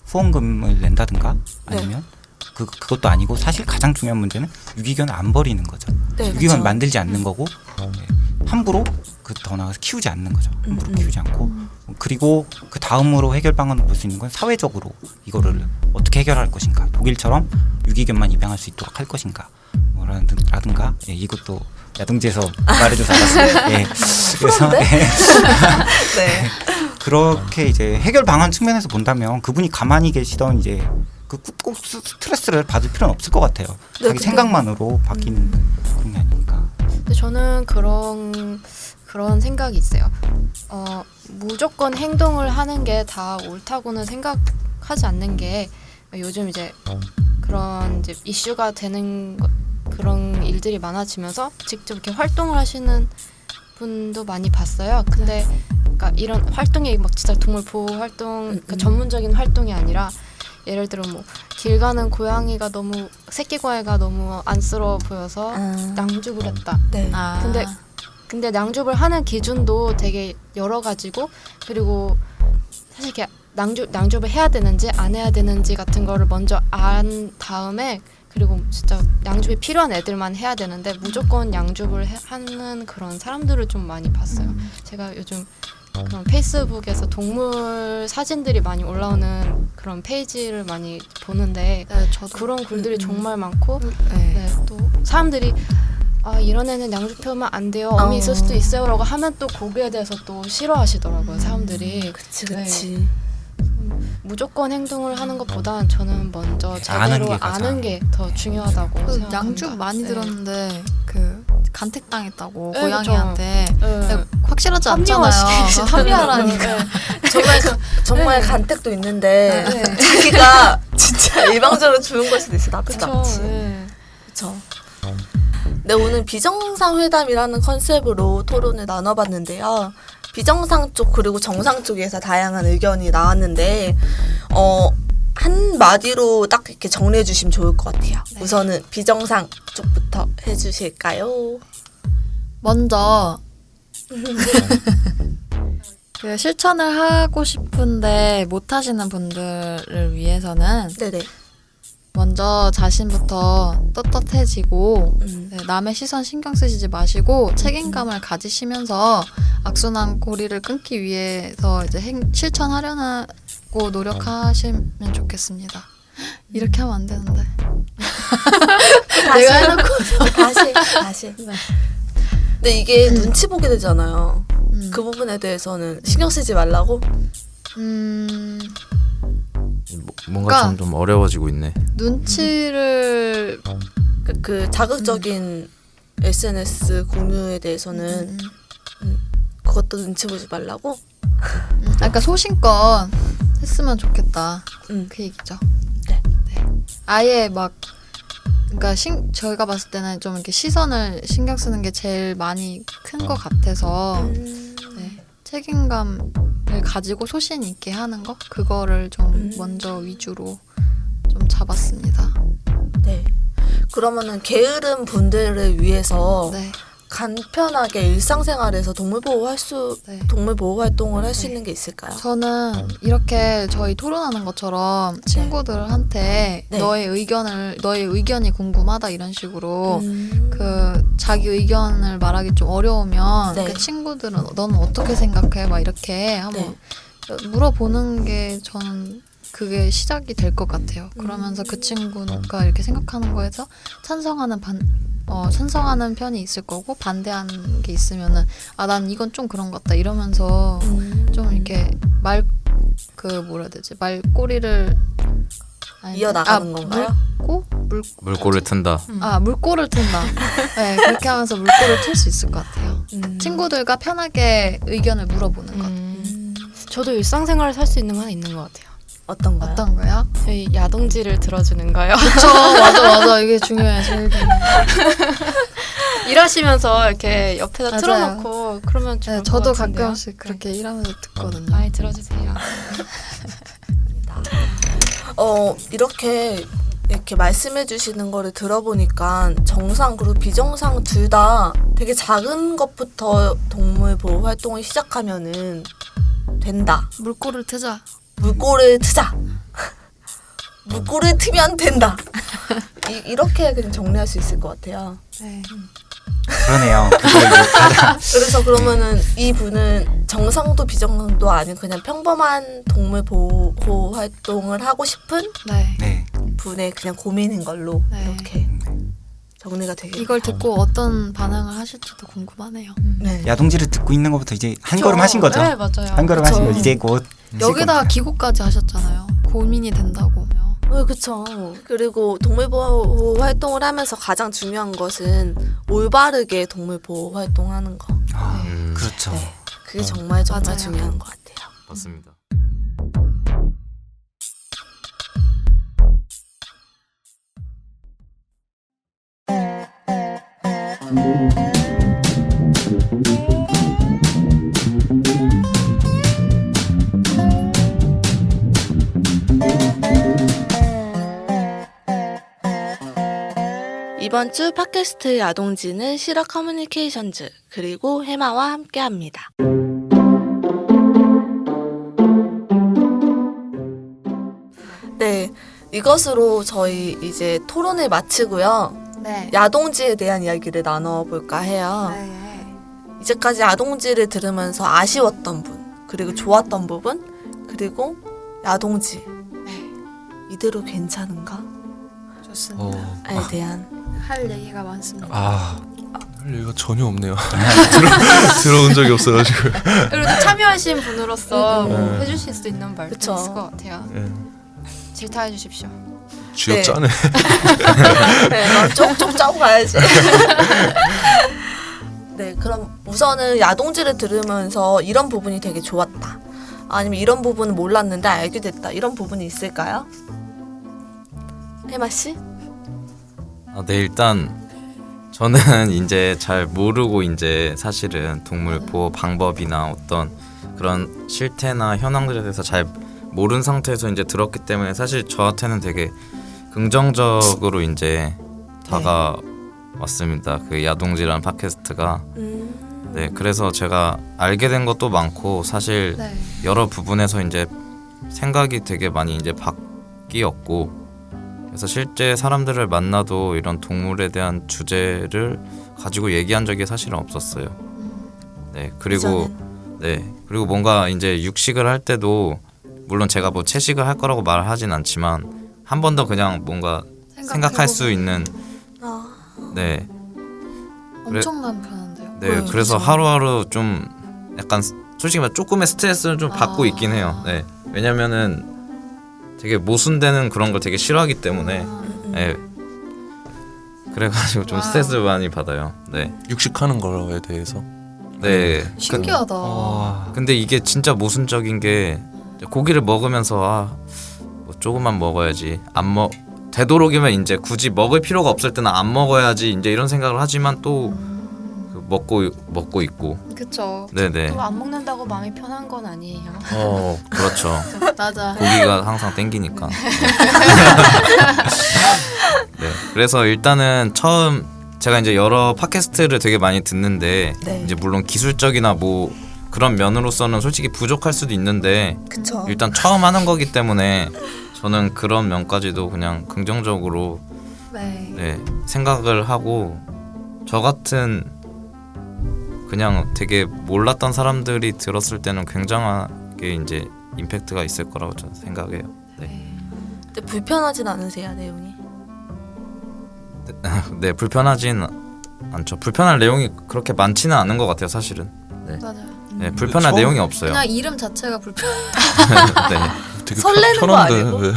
후원금을 낸다든가 아니면 그것도 아니고 사실 가장 중요한 문제는 유기견을 안 버리는 거죠. 네, 유기견 그쵸. 만들지 않는 거고 함부로 더 나아가서 키우지 않는 거죠. 함부로 키우지 않고 그리고 그 다음으로 해결 방안을 볼 수 있는 건 사회적으로 이거를 어떻게 해결할 것인가. 독일처럼 유기견만 입양할 수 있도록 할 것인가. 라든가 이것도 야동지에서 말해줘서 알았어요. 그래서 네. 그렇게 이제 해결 방안 측면에서 본다면 그분이 가만히 계시던 이제 꼭 스트레스를 받을 필요는 없을 것 같아요. 네, 자기 생각만으로 바뀌는 그런 게 아니니까. 근데 저는 그런 생각이 있어요. 무조건 행동을 하는 게 다 옳다고는 생각하지 않는 게 요즘 이제 그런 이제 이슈가 되는 그런 일들이 많아지면서 직접 이렇게 활동을 하시는 분도 많이 봤어요. 근데 그러니까 이런 활동이 막 진짜 동물 보호 활동 그러니까 전문적인 활동이 아니라 예를 들어 뭐 길 가는 고양이가 너무 새끼 고양이가 너무 안쓰러워 보여서 양줍을 했다. 네. 근데 양줍을 하는 기준도 되게 여러 가지고 그리고 사실 이렇게 양줍을 해야 되는지 안 해야 되는지 같은 거를 먼저 안 다음에 그리고 진짜 양줍이 필요한 애들만 해야 되는데 무조건 양줍을 하는 그런 사람들을 좀 많이 봤어요. 제가 요즘 그런 페이스북에서 동물 사진들이 많이 올라오는 그런 페이지를 많이 보는데 저도 그런 글들이 정말 많고 또 사람들이 이런 애는 양주 펴면 안 돼요. 엄이 있을 수도 있어요. 라고 하면 또 거기에 대해서 또 싫어하시더라고요. 사람들이. 그치. 무조건 행동을 하는 것보단 저는 먼저 아는 제대로 게 가장. 아는 게 더 중요하다고 생각합니다. 양주 많이 들었는데 그 간택당했다고 네, 고양이한테 네. 확실하지 않잖아요. 합리화라니까. 정말 네. 간택도 있는데 네. 자기가 진짜 일방적으로 주는 걸 수도 있어. 나쁘지 그쵸. 않지. 네. 그쵸. 네, 오늘 비정상회담이라는 컨셉으로 토론을 나눠봤는데요. 비정상 쪽 그리고 정상 쪽에서 다양한 의견이 나왔는데 한 마디로 딱 이렇게 정리해 주시면 좋을 것 같아요. 우선은 비정상 쪽부터 해주실까요? 먼저 그 실천을 하고 싶은데 못 하시는 분들을 위해서는 네네. 먼저 먼저 자신부터 떳떳해지고 네, 남의 시선 신경 쓰시지 마시고 책임감을 가지시면서 악순환 고리를 끊기 위해서 이제 실천하려고 노력하시면 좋겠습니다. 이렇게 하면 안 되는데. 내가 해놓고 다시. 근데 이게 눈치 보게 되잖아요. 그 부분에 대해서는 신경 쓰지 말라고? 뭔가 그러니까 좀 어려워지고 있네. 눈치를 그 자극적인 SNS 공유에 대해서는 그것도 눈치 보지 말라고? 그러니까 소신껏 했으면 좋겠다. 그 얘기죠. 네. 아예 막 그러니까 저희가 봤을 때는 좀 이렇게 시선을 신경 쓰는 게 제일 많이 큰 것 같아서 네. 책임감을 가지고 소신 있게 하는 거 그거를 좀 먼저 위주로 좀 잡았습니다. 네. 그러면은 게으른 분들을 위해서 네. 간편하게 일상생활에서 동물 보호 활동을 할 수 네. 있는 게 있을까요? 저는 이렇게 저희 토론하는 것처럼 친구들한테 네. 너의 의견이 궁금하다 이런 식으로 그 자기 의견을 말하기 좀 어려우면 네. 그 친구들은 너는 어떻게 생각해? 막 이렇게 한번 물어보는 게 저는 그게 시작이 될 것 같아요. 그러면서 그 친구가 이렇게 생각하는 거에서 찬성하는 편이 있을 거고 반대하는 게 있으면은 난 이건 좀 그런 것 같다 이러면서 좀 이렇게 말꼬리를 이어나가는 건가요? 물꼬를 튼다. 물꼬를 튼다. 네, 그렇게 하면서 물꼬를 틀 수 있을 것 같아요. 친구들과 편하게 의견을 물어보는 것. 저도 일상생활을 살 수 있는 건 있는 것 같아요. 어떤 거요? 어떤 거요? 저희 야동지를 들어주는 거요. 그쵸, 맞아. 이게 중요해, 제일 중요해. 일하시면서 이렇게 옆에다 맞아요. 틀어놓고 그러면 좋을 네, 것 저도 같은데요. 가끔씩 그렇게 일하면서 듣거든요. 많이 들어주세요. 이렇게 말씀해 주시는 거를 들어보니까 정상 그리고 비정상 둘 다 되게 작은 것부터 동물 보호 활동을 시작하면은 된다. 물꼬를 트자. 물꼬를 트자. 물꼬를 트면 된다. 이렇게 그냥 정리할 수 있을 것 같아요. 네. 그러네요. 그거 이제 가장 그래서 그러면은 이 분은 정상도 비정상도 아닌 그냥 평범한 동물 보호 활동을 하고 싶은 네. 네. 분의 그냥 고민인 걸로 네. 이렇게 정리가 되겠네요. 이걸 듣고 어떤 반응을 하실지도 궁금하네요. 네. 야동지를 듣고 있는 것부터 이제 한 걸음 하신 거죠? 네, 맞아요. 한 걸음 하신 그쵸. 거 이제 곧 여기다가 기고까지 하셨잖아요. 고민이 된다고. 그쵸. 그리고 동물 보호 활동을 하면서 가장 중요한 것은 올바르게 동물 보호 활동하는 거. 그렇죠. 네. 그게 정말 맞아요. 중요한 것 같아요. 맞습니다. 이번 주 팟캐스트 야동지는 실화 커뮤니케이션즈 그리고 해마와 함께합니다. 네, 이것으로 저희 이제 토론을 마치고요. 네. 야동지에 대한 이야기를 나눠볼까 해요. 이제까지 야동지를 들으면서 아쉬웠던 분, 그리고 좋았던 부분, 그리고 야동지 이대로 괜찮은가? 좋습니다. 에 대한 할 얘기가 많습니다. 할 얘기가 전혀 없네요. 들어온 적이 없어가지고. 그리고 참여하신 분으로서 뭐 음. 해주실 수 있는 말도 그쵸. 있을 것 같아요. 예. 질타해 주십시오. 쥐어 네. 짜네. 네, 쪽쪽 짜고 가야지. 네, 그럼 우선은 야동지를 들으면서 이런 부분이 되게 좋았다. 아니면 이런 부분은 몰랐는데 알게 됐다. 이런 부분이 있을까요? 해마 씨? 네, 일단 저는 이제 잘 모르고 이제 사실은 동물 보호 방법이나 어떤 그런 실태나 현황들에 대해서 잘 모르는 상태에서 이제 들었기 때문에 사실 저한테는 되게 긍정적으로 이제 다가왔습니다. 그 야동지라는 팟캐스트가. 네, 그래서 제가 알게 된 것도 많고 사실 네. 여러 부분에서 이제 생각이 되게 많이 이제 바뀌었고 그래서 실제 사람들을 만나도 이런 동물에 대한 주제를 가지고 얘기한 적이 사실은 없었어요. 네, 그리고 그리고 뭔가 이제 육식을 할 때도 물론 제가 뭐 채식을 할 거라고 말하진 않지만 한 번 더 그냥 뭔가 생각할 수 있는 네. 엄청난 편한데요. 네, 그래서 하루하루 좀 약간 솔직히 말 조금의 스트레스를 좀 받고 있긴 해요. 네, 왜냐면은 되게 모순되는 그런 걸 되게 싫어하기 때문에 네. 그래가지고 좀 스트레스를 많이 받아요. 네, 육식하는 거에 대해서. 네. 신기하다. 근데 이게 진짜 모순적인 게 고기를 먹으면서 뭐 조금만 먹어야지 되도록이면 이제 굳이 먹을 필요가 없을 때는 안 먹어야지 이제 이런 생각을 하지만 또 먹고 있고. 그쵸. 네네. 또 안 먹는다고 마음이 편한 건 아니에요. 그렇죠. 맞아. 고기가 항상 땡기니까. 네. 그래서 일단은 처음 제가 이제 여러 팟캐스트를 되게 많이 듣는데 네. 이제 물론 기술적이나 뭐 그런 면으로서는 솔직히 부족할 수도 있는데 그쵸. 일단 처음 하는 거기 때문에 저는 그런 면까지도 그냥 긍정적으로 네, 생각을 하고 저 같은 그냥 되게 몰랐던 사람들이 들었을 때는 굉장하게 이제 임팩트가 있을 거라고 저는 생각해요. 네. 근데 불편하진 않으세요, 내용이? 네, 불편하진 않죠. 불편할 내용이 그렇게 많지는 않은 것 같아요, 사실은. 네, 맞아요. 네 불편할 내용이 없어요. 그냥 이름 자체가 불편. 네, 되게 설레는 거 편한데 아니고? 왜?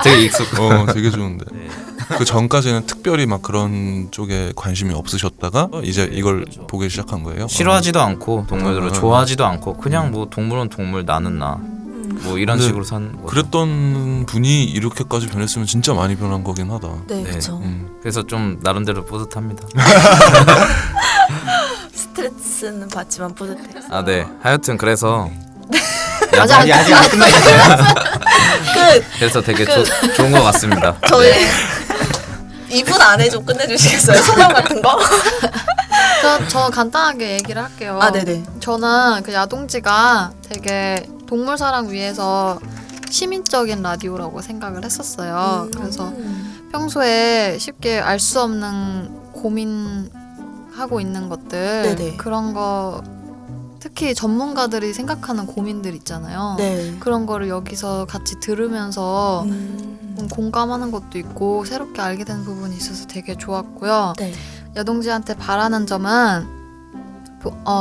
되게 익숙. 되게 좋은데. 네. 그 전까지는 특별히 막 그런 쪽에 관심이 없으셨다가 이제 이걸 보기 시작한 거예요. 싫어하지도 않고 동물들을 어. 좋아하지도 않고 그냥 뭐 동물은 동물 나는 나 뭐 이런 근데 식으로 사는 거죠. 그랬던 분이 이렇게까지 변했으면 진짜 많이 변한 거긴 하다. 네, 네. 그쵸. 그래서 좀 나름대로 뿌듯합니다. 스트레스는 받지만 뿌듯해. 아, 네. 하여튼 그래서 맞아. 아직 안 끝났어요. 그래서 되게 좋은 것 같습니다. 저희 2분 안에 좀 끝내주시겠어요? 소감 같은 거? 저 간단하게 얘기를 할게요. 아, 네네. 저는 그 야동지가 되게 동물 사랑 위해서 시민적인 라디오라고 생각을 했었어요. 그래서 평소에 쉽게 알 수 없는 고민하고 있는 것들 네네. 그런 거 특히 전문가들이 생각하는 고민들 있잖아요. 네. 그런 거를 여기서 같이 들으면서 공감하는 것도 있고 새롭게 알게 된 부분이 있어서 되게 좋았고요. 네. 야동지한테 바라는 점은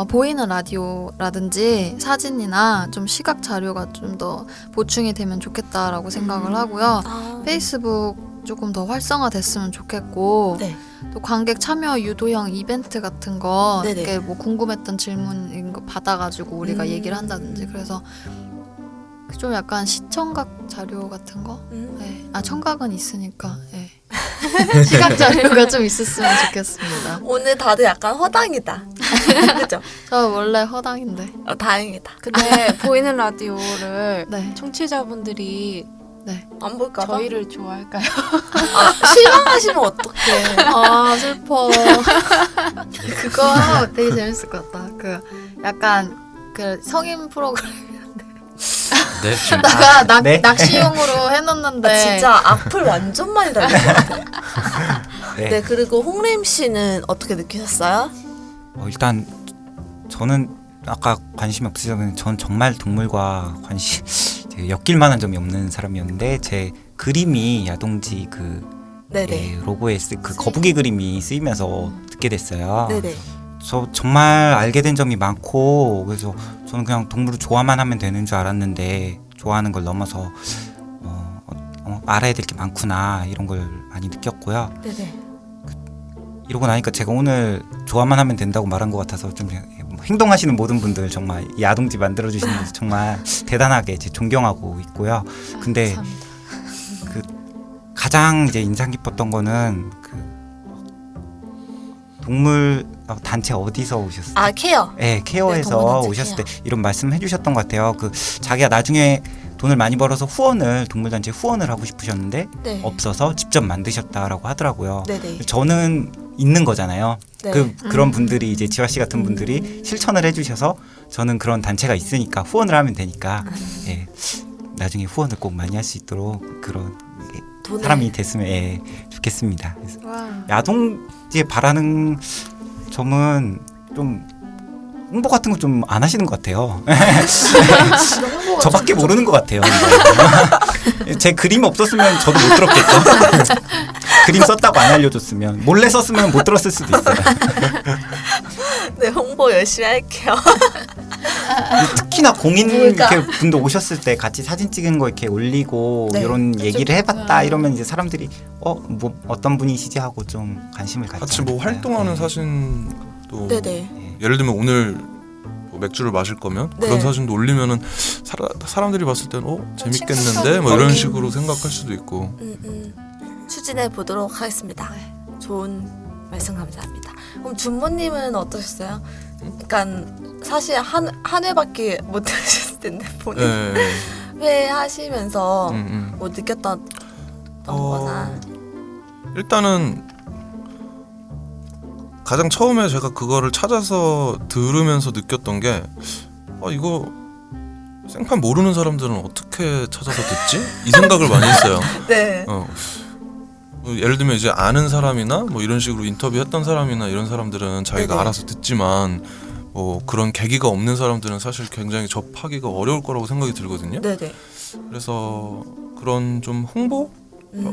보이는 라디오라든지 사진이나 좀 시각 자료가 좀 더 보충이 되면 좋겠다라고 생각을 하고요. 아, 페이스북 조금 더 활성화됐으면 좋겠고 네. 또 관객 참여 유도형 이벤트 같은 거 네네. 이렇게 뭐 궁금했던 질문 거 받아가지고 우리가 얘기를 한다든지 그래서 좀 약간 시청각 자료 같은 거? 네. 아 청각은 있으니까 네. 시각 자료가 좀 있었으면 좋겠습니다. 오늘 다들 약간 허당이다. 그죠? 저 원래 허당인데. 다행이다. 근데 보이는 라디오를 네. 청취자분들이 안 볼까 봐? 저희를 좋아할까요? 아, 실망하시면 어떡해. 아 슬퍼. 그거 되게 재밌을 것 같다. 그 약간 그 성인 프로그램 네, 지금 다가 네? 낚시용으로 해놓는데 아, 진짜 악플 완전 많이 달린 것 같아요. 네. 네, 그리고 홍림 씨는 어떻게 느끼셨어요? 일단 저는 아까 관심이 없으셨는데 전 정말 동물과 관심 엮일 만한 점이 없는 사람이었는데 제 그림이 야동지 그 네네. 로고에 그 거북이 그림이 쓰이면서 듣게 됐어요. 네네. 저 정말 알게 된 점이 많고 그래서 저는 그냥 동물을 좋아만 하면 되는 줄 알았는데 좋아하는 걸 넘어서 알아야 될 게 많구나 이런 걸 많이 느꼈고요. 네네. 이러고 나니까 제가 오늘 좋아만 하면 된다고 말한 것 같아서 좀 행동하시는 모든 분들 정말 이 야동지 만들어주시는 분들 정말 대단하게 제 존경하고 있고요. 근데 그 가장 이제 인상 깊었던 거는 그 동물 단체 어디서 오셨어요? 아, 케어. 네, 케어에서 동물단체 오셨을 케어. 때 이런 말씀 해주셨던 것 같아요. 그 자기가 나중에 돈을 많이 벌어서 동물단체 후원을 하고 싶으셨는데 네. 없어서 직접 만드셨다라고 하더라고요. 네네. 저는 있는 거잖아요. 네. 그런 분들이 이제 지화 씨 같은 분들이 실천을 해주셔서 저는 그런 단체가 있으니까 후원을 하면 되니까 예, 나중에 후원을 꼭 많이 할 수 있도록 그런 돈을. 사람이 됐으면 좋겠습니다. 그래서 와. 야동지에 바라는 점은 좀 홍보 같은 거 좀 안 하시는 것 같아요. 저밖에 모르는 것 같아요. 제 그림 없었으면 저도 못 들었겠죠. 그림 썼다고 안 알려줬으면 몰래 썼으면 못 들었을 수도 있어요. 네, 홍보 열심히 할게요. 특히나 공인 그러니까. 이렇게 분들 오셨을 때 같이 사진 찍은 거 이렇게 올리고 네. 이런 얘기를 해봤다 이러면 이제 사람들이 뭐 어떤 분이시지 하고 좀 관심을 갖지 같이 뭐 않을까요? 활동하는 네. 사진도 네네. 예를 들면 오늘 뭐 맥주를 마실 거면 네. 그런 사진도 올리면은 사람들이 봤을 때는 재밌겠는데 뭐 이런 식으로 생각할 수도 있고. 추진해 보도록 하겠습니다. 좋은 말씀 감사합니다. 그럼 준모님은 어떠셨어요? 그러니까 사실 한 회밖에 못 들으셨을 텐데 본인 네. 회 하시면서 음. 뭐 느꼈던 거나. 일단은 가장 처음에 제가 그거를 찾아서 들으면서 느꼈던 게 이거 생판 모르는 사람들은 어떻게 찾아서 듣지? 이 생각을 많이 했어요. 네. 예를 들면 이제 아는 사람이나 뭐 이런 식으로 인터뷰했던 사람이나 이런 사람들은 자기가 네네. 알아서 듣지만 뭐 그런 계기가 없는 사람들은 사실 굉장히 접하기가 어려울 거라고 생각이 들거든요. 네네. 그래서 그런 좀 홍보?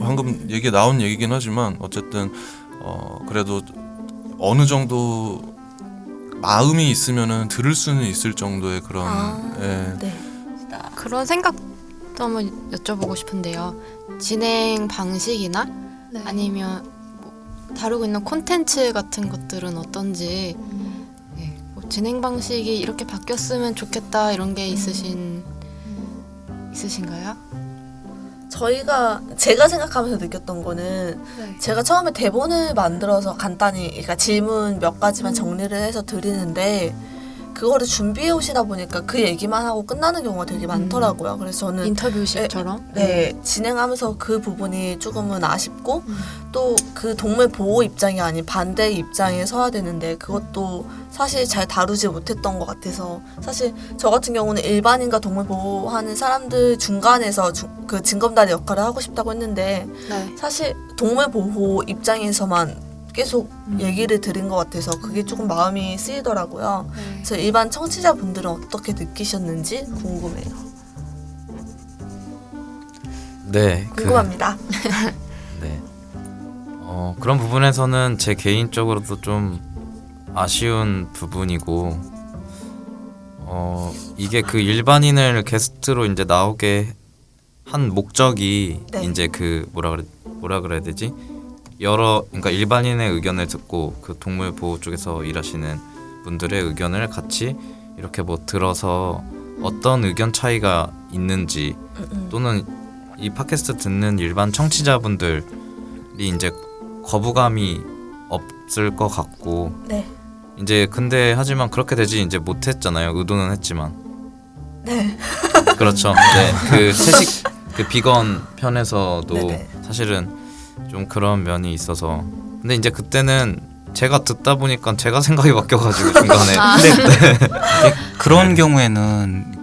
방금 얘기 나온 얘기긴 하지만 어쨌든 그래도 어느 정도 마음이 있으면은 들을 수는 있을 정도의 그런 예. 네. 그런 생각도 한번 여쭤보고 싶은데요. 진행 방식이나 네. 아니면 뭐 다루고 있는 콘텐츠 같은 것들은 어떤지 네, 뭐 진행 방식이 이렇게 바뀌었으면 좋겠다 이런 게 있으신가요? 제가 생각하면서 느꼈던 거는 네. 제가 처음에 대본을 만들어서 간단히 그러니까 질문 몇 가지만 정리를 해서 드리는데 그거를 준비해 오시다 보니까 그 얘기만 하고 끝나는 경우가 되게 많더라고요. 그래서 저는 인터뷰식처럼? 네, 진행하면서 그 부분이 조금은 아쉽고 또 그 동물 보호 입장이 아닌 반대의 입장에 서야 되는데 그것도 사실 잘 다루지 못했던 것 같아서 사실 저 같은 경우는 일반인과 동물 보호하는 사람들 중간에서 그 징검다리 역할을 하고 싶다고 했는데 네. 사실 동물 보호 입장에서만 계속 얘기를 들은 것 같아서 그게 조금 마음이 쓰이더라고요. 네. 그래서 일반 청취자분들은 어떻게 느끼셨는지 궁금해요. 네. 궁금합니다. 네. 그런 부분에서는 제 개인적으로도 좀 아쉬운 부분이고, 이게 그 일반인을 게스트로 이제 나오게 한 목적이 네. 이제 그 뭐라 그래야 되지? 그러니까 일반인의 의견을 듣고 그 동물 보호 쪽에서 일하시는 분들의 의견을 같이 이렇게 뭐 들어서 어떤 의견 차이가 있는지 또는 이 팟캐스트 듣는 일반 청취자분들이 이제 거부감이 없을 것 같고 네. 이제 근데 하지만 그렇게 되지 이제 못했잖아요. 의도는 했지만. 네. 그렇죠. 네. 그 채식 그 비건 편에서도 네네. 사실은 좀 그런 면이 있어서 근데 이제 그때는 제가 듣다 보니까 제가 생각이 바뀌어가지고 중간에 근데 그런 경우에는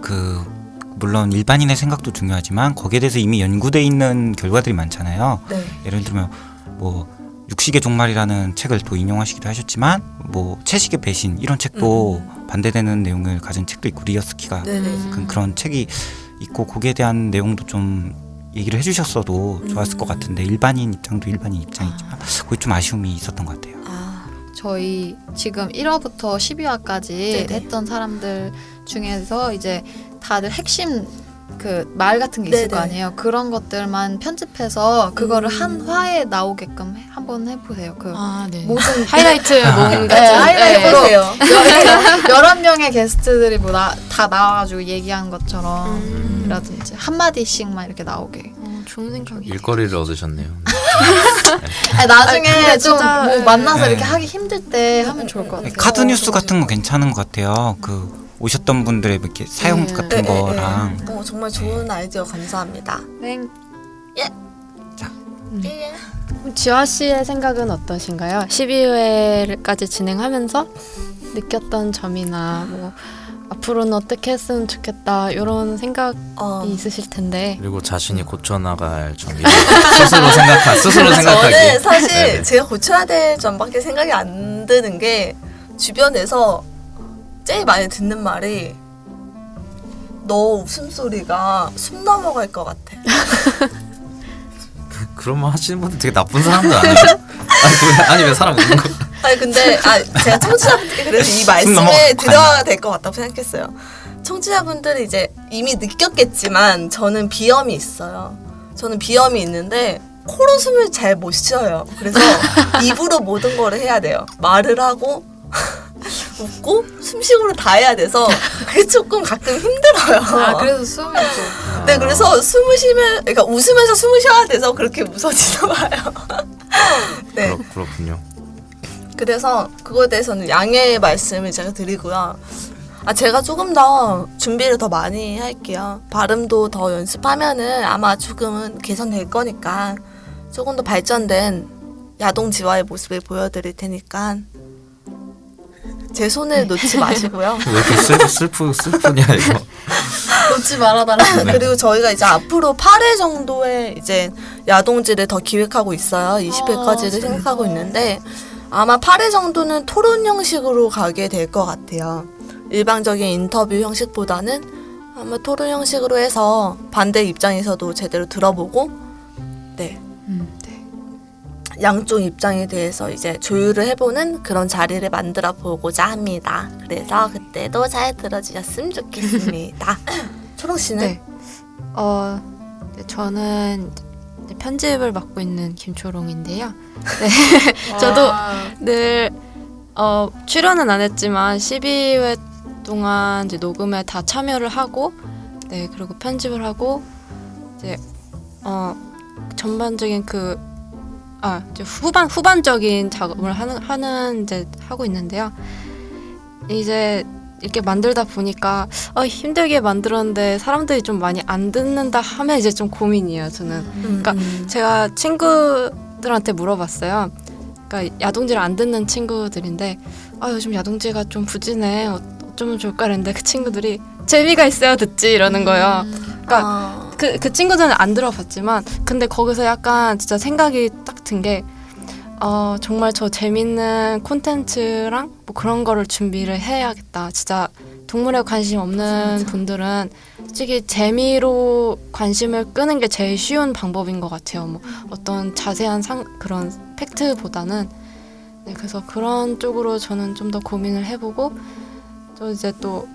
물론 일반인의 생각도 중요하지만 거기에 대해서 이미 연구돼 있는 결과들이 많잖아요. 네. 예를 들면 뭐 육식의 종말이라는 책을 또 인용하시기도 하셨지만 뭐 채식의 배신 이런 책도 반대되는 내용을 가진 책도 있고 리어스키가 네네. 그런 책이 있고 거기에 대한 내용도 좀 얘기를 해주셨어도 좋았을 것 같은데 일반인 입장도 일반인 입장이지만 거기 좀 아쉬움이 있었던 것 같아요. 저희 지금 1화부터 12화까지 네네. 했던 사람들 중에서 이제 다들 핵심 그 말 같은 게 있을 네네. 거 아니에요. 그런 것들만 편집해서 그거를 한 화에 나오게끔 한번 해보세요. 그 네. 모든 하이라이트 뭔가 네, 하이라이트로 해보세요. 11명의 게스트들이 뭐 다 나와가지고 얘기한 것처럼 라든지 한마디씩만 이렇게 나오게. 좋은 생각이. 일거리를 얻으셨네요. 나중에 근데 좀 진짜, 뭐 만나서 네. 이렇게 하기 힘들 때 하면 좋을 것 같아요. 카드 뉴스 같은 거 괜찮은 것 같아요. 오셨던 분들의 이렇게 사용 네. 같은 거랑 정말 좋은 아이디어 감사합니다. 네. 자. 예. 지화 씨의 생각은 어떠신가요? 12회까지 진행하면서 느꼈던 점이나 뭐 앞으로는 어떻게 했으면 좋겠다 이런 생각이 있으실 텐데 그리고 자신이 고쳐나갈 점이 스스로 생각하기. 저는 사실 네네. 제가 고쳐야 될 점밖에 생각이 안 드는 게 주변에서 제일 많이 듣는 말이 너 웃음소리가 숨 넘어갈 것 같아. 그런 말 하시는 분들 되게 나쁜 사람들 아니에요? 아니 왜 사람 웃는 거? 아니 근데 제가 청취자분들께 그래서 이 말씀을 넘어갈 거 드려야 될 것 같다고 생각했어요. 청취자분들이 이제 이미 느꼈겠지만 저는 비염이 있어요. 저는 비염이 있는데 코로 숨을 잘 못 쉬어요. 그래서 입으로 모든 거를 해야 돼요. 말을 하고 웃고 숨쉬고를 다 해야 돼서 그게 조금 가끔 힘들어요. 아 그래서 숨이 좀. 네, 그래서 숨을 쉬면, 그러니까 웃으면서 숨을 쉬어야 돼서 그렇게 무서지나 봐요. 네. 그렇군요. 그래서 그거에 대해서는 양해의 말씀을 제가 드리고요. 제가 조금 더 준비를 더 많이 할게요. 발음도 더 연습하면은 아마 조금은 개선될 거니까 조금 더 발전된 야동지와의 모습을 보여드릴 테니까 제 손을 놓지 마시고요. 왜 이렇게 슬프냐 이거. 놓지 말아달라. 그리고 저희가 이제 앞으로 8회 정도의 이제 야동지를 더 기획하고 있어요. 20회까지를 생각하고 있는데 아마 8회 정도는 토론 형식으로 가게 될 것 같아요. 일방적인 인터뷰 형식보다는 아마 토론 형식으로 해서 반대 입장에서도 제대로 들어보고 네. 양쪽 입장에 대해서 이제 조율을 해보는 그런 자리를 만들어 보고자 합니다. 그래서 그때도 잘 들어주셨으면 좋겠습니다. 초롱 씨는? 네. 저는 이제 편집을 맡고 있는 김초롱인데요. 네. 저도 늘 출연은 안 했지만 12회 동안 이제 녹음에 다 참여를 하고 네, 그리고 편집을 하고 이제 전반적인 이제 후반적인 작업을 하는 이제 하고 있는데요. 이제 이렇게 만들다 보니까 힘들게 만들었는데 사람들이 좀 많이 안 듣는다 하면 이제 좀 고민이에요. 저는. 그러니까 제가 친구들한테 물어봤어요. 그러니까 야동지를 안 듣는 친구들인데 요즘 야동지가 좀 부진해. 어쩌면 좋을까 그랬는데 그 친구들이 재미가 있어야 듣지 이러는 거예요. 그러니까 그 친구들은 안 들어봤지만 근데 거기서 약간 진짜 생각이 딱 든 게 정말 저 재밌는 콘텐츠랑 뭐 그런 거를 준비를 해야겠다. 진짜 동물에 관심 없는 진짜. 분들은 솔직히 재미로 관심을 끄는 게 제일 쉬운 방법인 것 같아요. 뭐 어떤 자세한 그런 팩트보다는 네, 그래서 그런 쪽으로 저는 좀 더 고민을 해보고 저 이제 또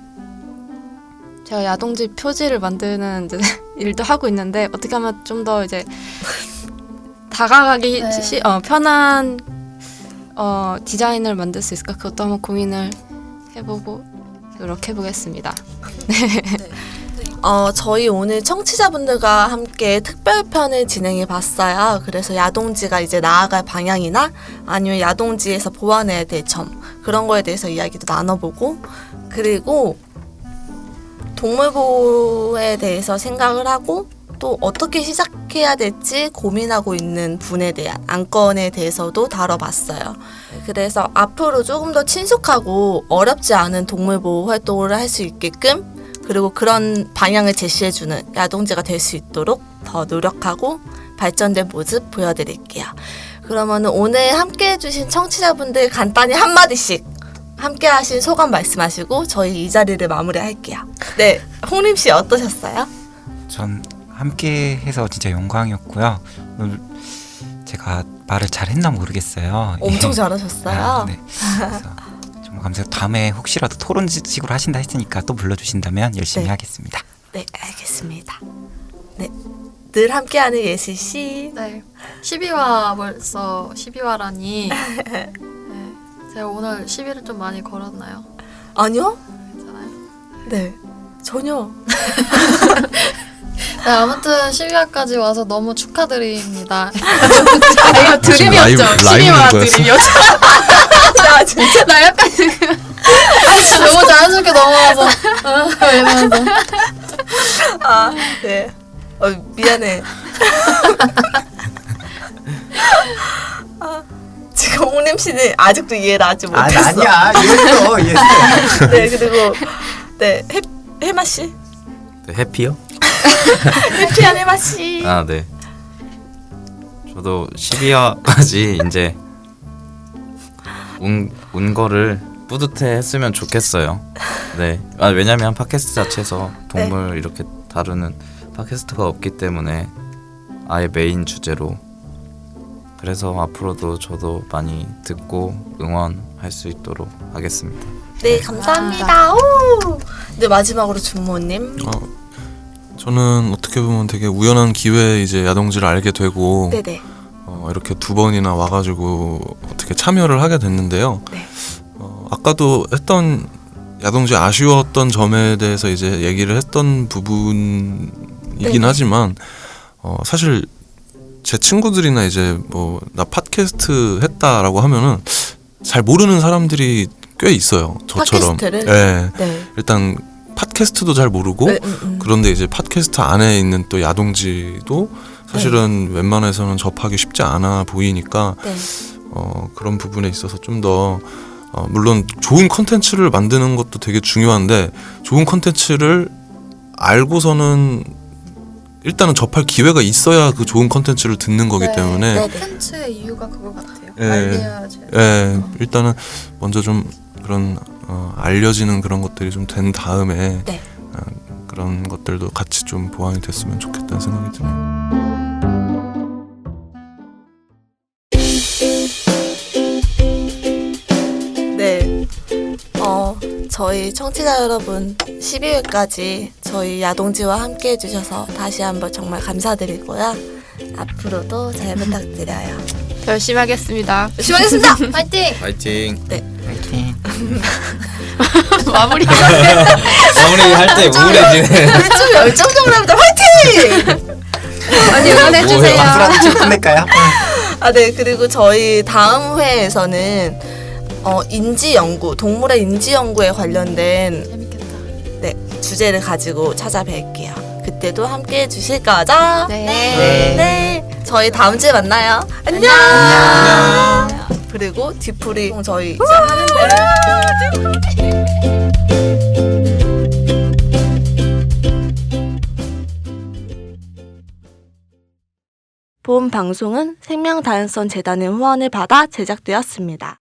제가 야동지 표지를 만드는 이제 일도 하고 있는데 어떻게 하면 좀 더 이제 다가가기 편한 디자인을 만들 수 있을까 그것도 한번 고민을 해보고 노력해보겠습니다. 저희 오늘 청취자분들과 함께 특별편을 진행해 봤어요. 그래서 야동지가 이제 나아갈 방향이나 아니면 야동지에서 보완해야 될 점 그런 거에 대해서 이야기도 나눠보고 그리고 동물보호에 대해서 생각을 하고 또 어떻게 시작해야 될지 고민하고 있는 분에 대한 안건에 대해서도 다뤄봤어요. 그래서 앞으로 조금 더 친숙하고 어렵지 않은 동물보호 활동을 할 수 있게끔 그리고 그런 방향을 제시해주는 야동지가 될 수 있도록 더 노력하고 발전된 모습 보여드릴게요. 그러면 오늘 함께 해주신 청취자분들 간단히 한마디씩 함께 하신 소감 말씀하시고 저희 이 자리를 마무리할게요. 네, 홍림 씨 어떠셨어요? 전 함께 해서 진짜 영광이었고요. 오늘 제가 말을 잘했나 모르겠어요. 엄청 잘하셨어요. 네. 그래서 정말 감사해요. 다음에 혹시라도 토론식으로 하신다 했으니까 또 불러주신다면 열심히 네. 하겠습니다. 네, 알겠습니다. 네, 늘 함께하는 예슬 씨. 네. 12화 벌써 12화라니. 네. 제가 오늘 시비를 좀 많이 걸었나요? 아니요? 괜찮아요. 네, 전혀. 네, 아무튼 12화까지 와서 너무 축하드립니다. 이거 드림이었죠. 라이브인 거였어? 야, 진짜. 나 약간 너무 자연스럽게 넘어가서 이러면서. 네. 미안해. 지금 홍림 씨는 아직도 이해를 하지 못했어. 아니야. 이해했어. 네, 그리고 네, 해마 씨. 네, 해피요? 해피한 해마 씨. 아, 네. 저도 12화까지 이제 온 거를 뿌듯해 했으면 좋겠어요. 네. 아, 왜냐면 팟캐스트 자체에서 동물 이렇게 다루는 팟캐스트가 없기 때문에 아예 메인 주제로. 그래서 앞으로도 저도 많이 듣고 응원할 수 있도록 하겠습니다. 네, 감사합니다. 오! 네, 마지막으로 준모님. 저는 어떻게 보면 되게 우연한 기회에 이제 야동지를 알게 되고 네네. 이렇게 2번이나 와가지고 어떻게 참여를 하게 됐는데요. 네. 아까도 했던 야동지 아쉬웠던 점에 대해서 이제 얘기를 했던 부분이긴 네네. 하지만 사실 제 친구들이나 이제 뭐 나 팟캐스트 했다라고 하면은 잘 모르는 사람들이 꽤 있어요. 저처럼. 팟캐스트를? 네. 네. 일단 팟캐스트도 잘 모르고 네, 그런데 이제 팟캐스트 안에 있는 또 야동지도 사실은 웬만해서는 접하기 쉽지 않아 보이니까 네. 그런 부분에 있어서 좀 더 물론 좋은 컨텐츠를 만드는 것도 되게 중요한데 좋은 컨텐츠를 알고서는 일단은 접할 기회가 있어야 그 좋은 컨텐츠를 듣는 거기 때문에 네. 콘텐츠의 이유가 그거 같아요. 예. 알려야지. 일단은 먼저 좀 그런 알려지는 그런 것들이 좀 된 다음에 네. 그런 것들도 같이 좀 보완이 됐으면 좋겠다는 생각이 드네요. 네. 저희 청취자 여러분 12회까지 저희 야동지와 함께 해주셔서 다시 한번 정말 감사드리고요. 앞으로도 잘 부탁드려요. 열심히 하겠습니다. 열심히 하겠습니다. 파이팅! 파이팅. 파이팅. 마무리. 마무리할 때 우울해지네. 우리 좀 열정적으로 합니다. 화이팅! 많이 응원해주세요. 박수라도 좀 끝낼까요? 아, 네. 그리고 저희 다음 회에서는 인지 연구, 동물의 인지 연구에 관련된 재밌겠다. 네, 주제를 가지고 찾아뵐게요. 그때도 함께 해주실 거죠? 네. 네. 저희 다음 주에 만나요. 안녕. 그리고 뒤풀이 저희 이제 하는데. 본 방송은 생명다양성 재단의 후원을 받아 제작되었습니다.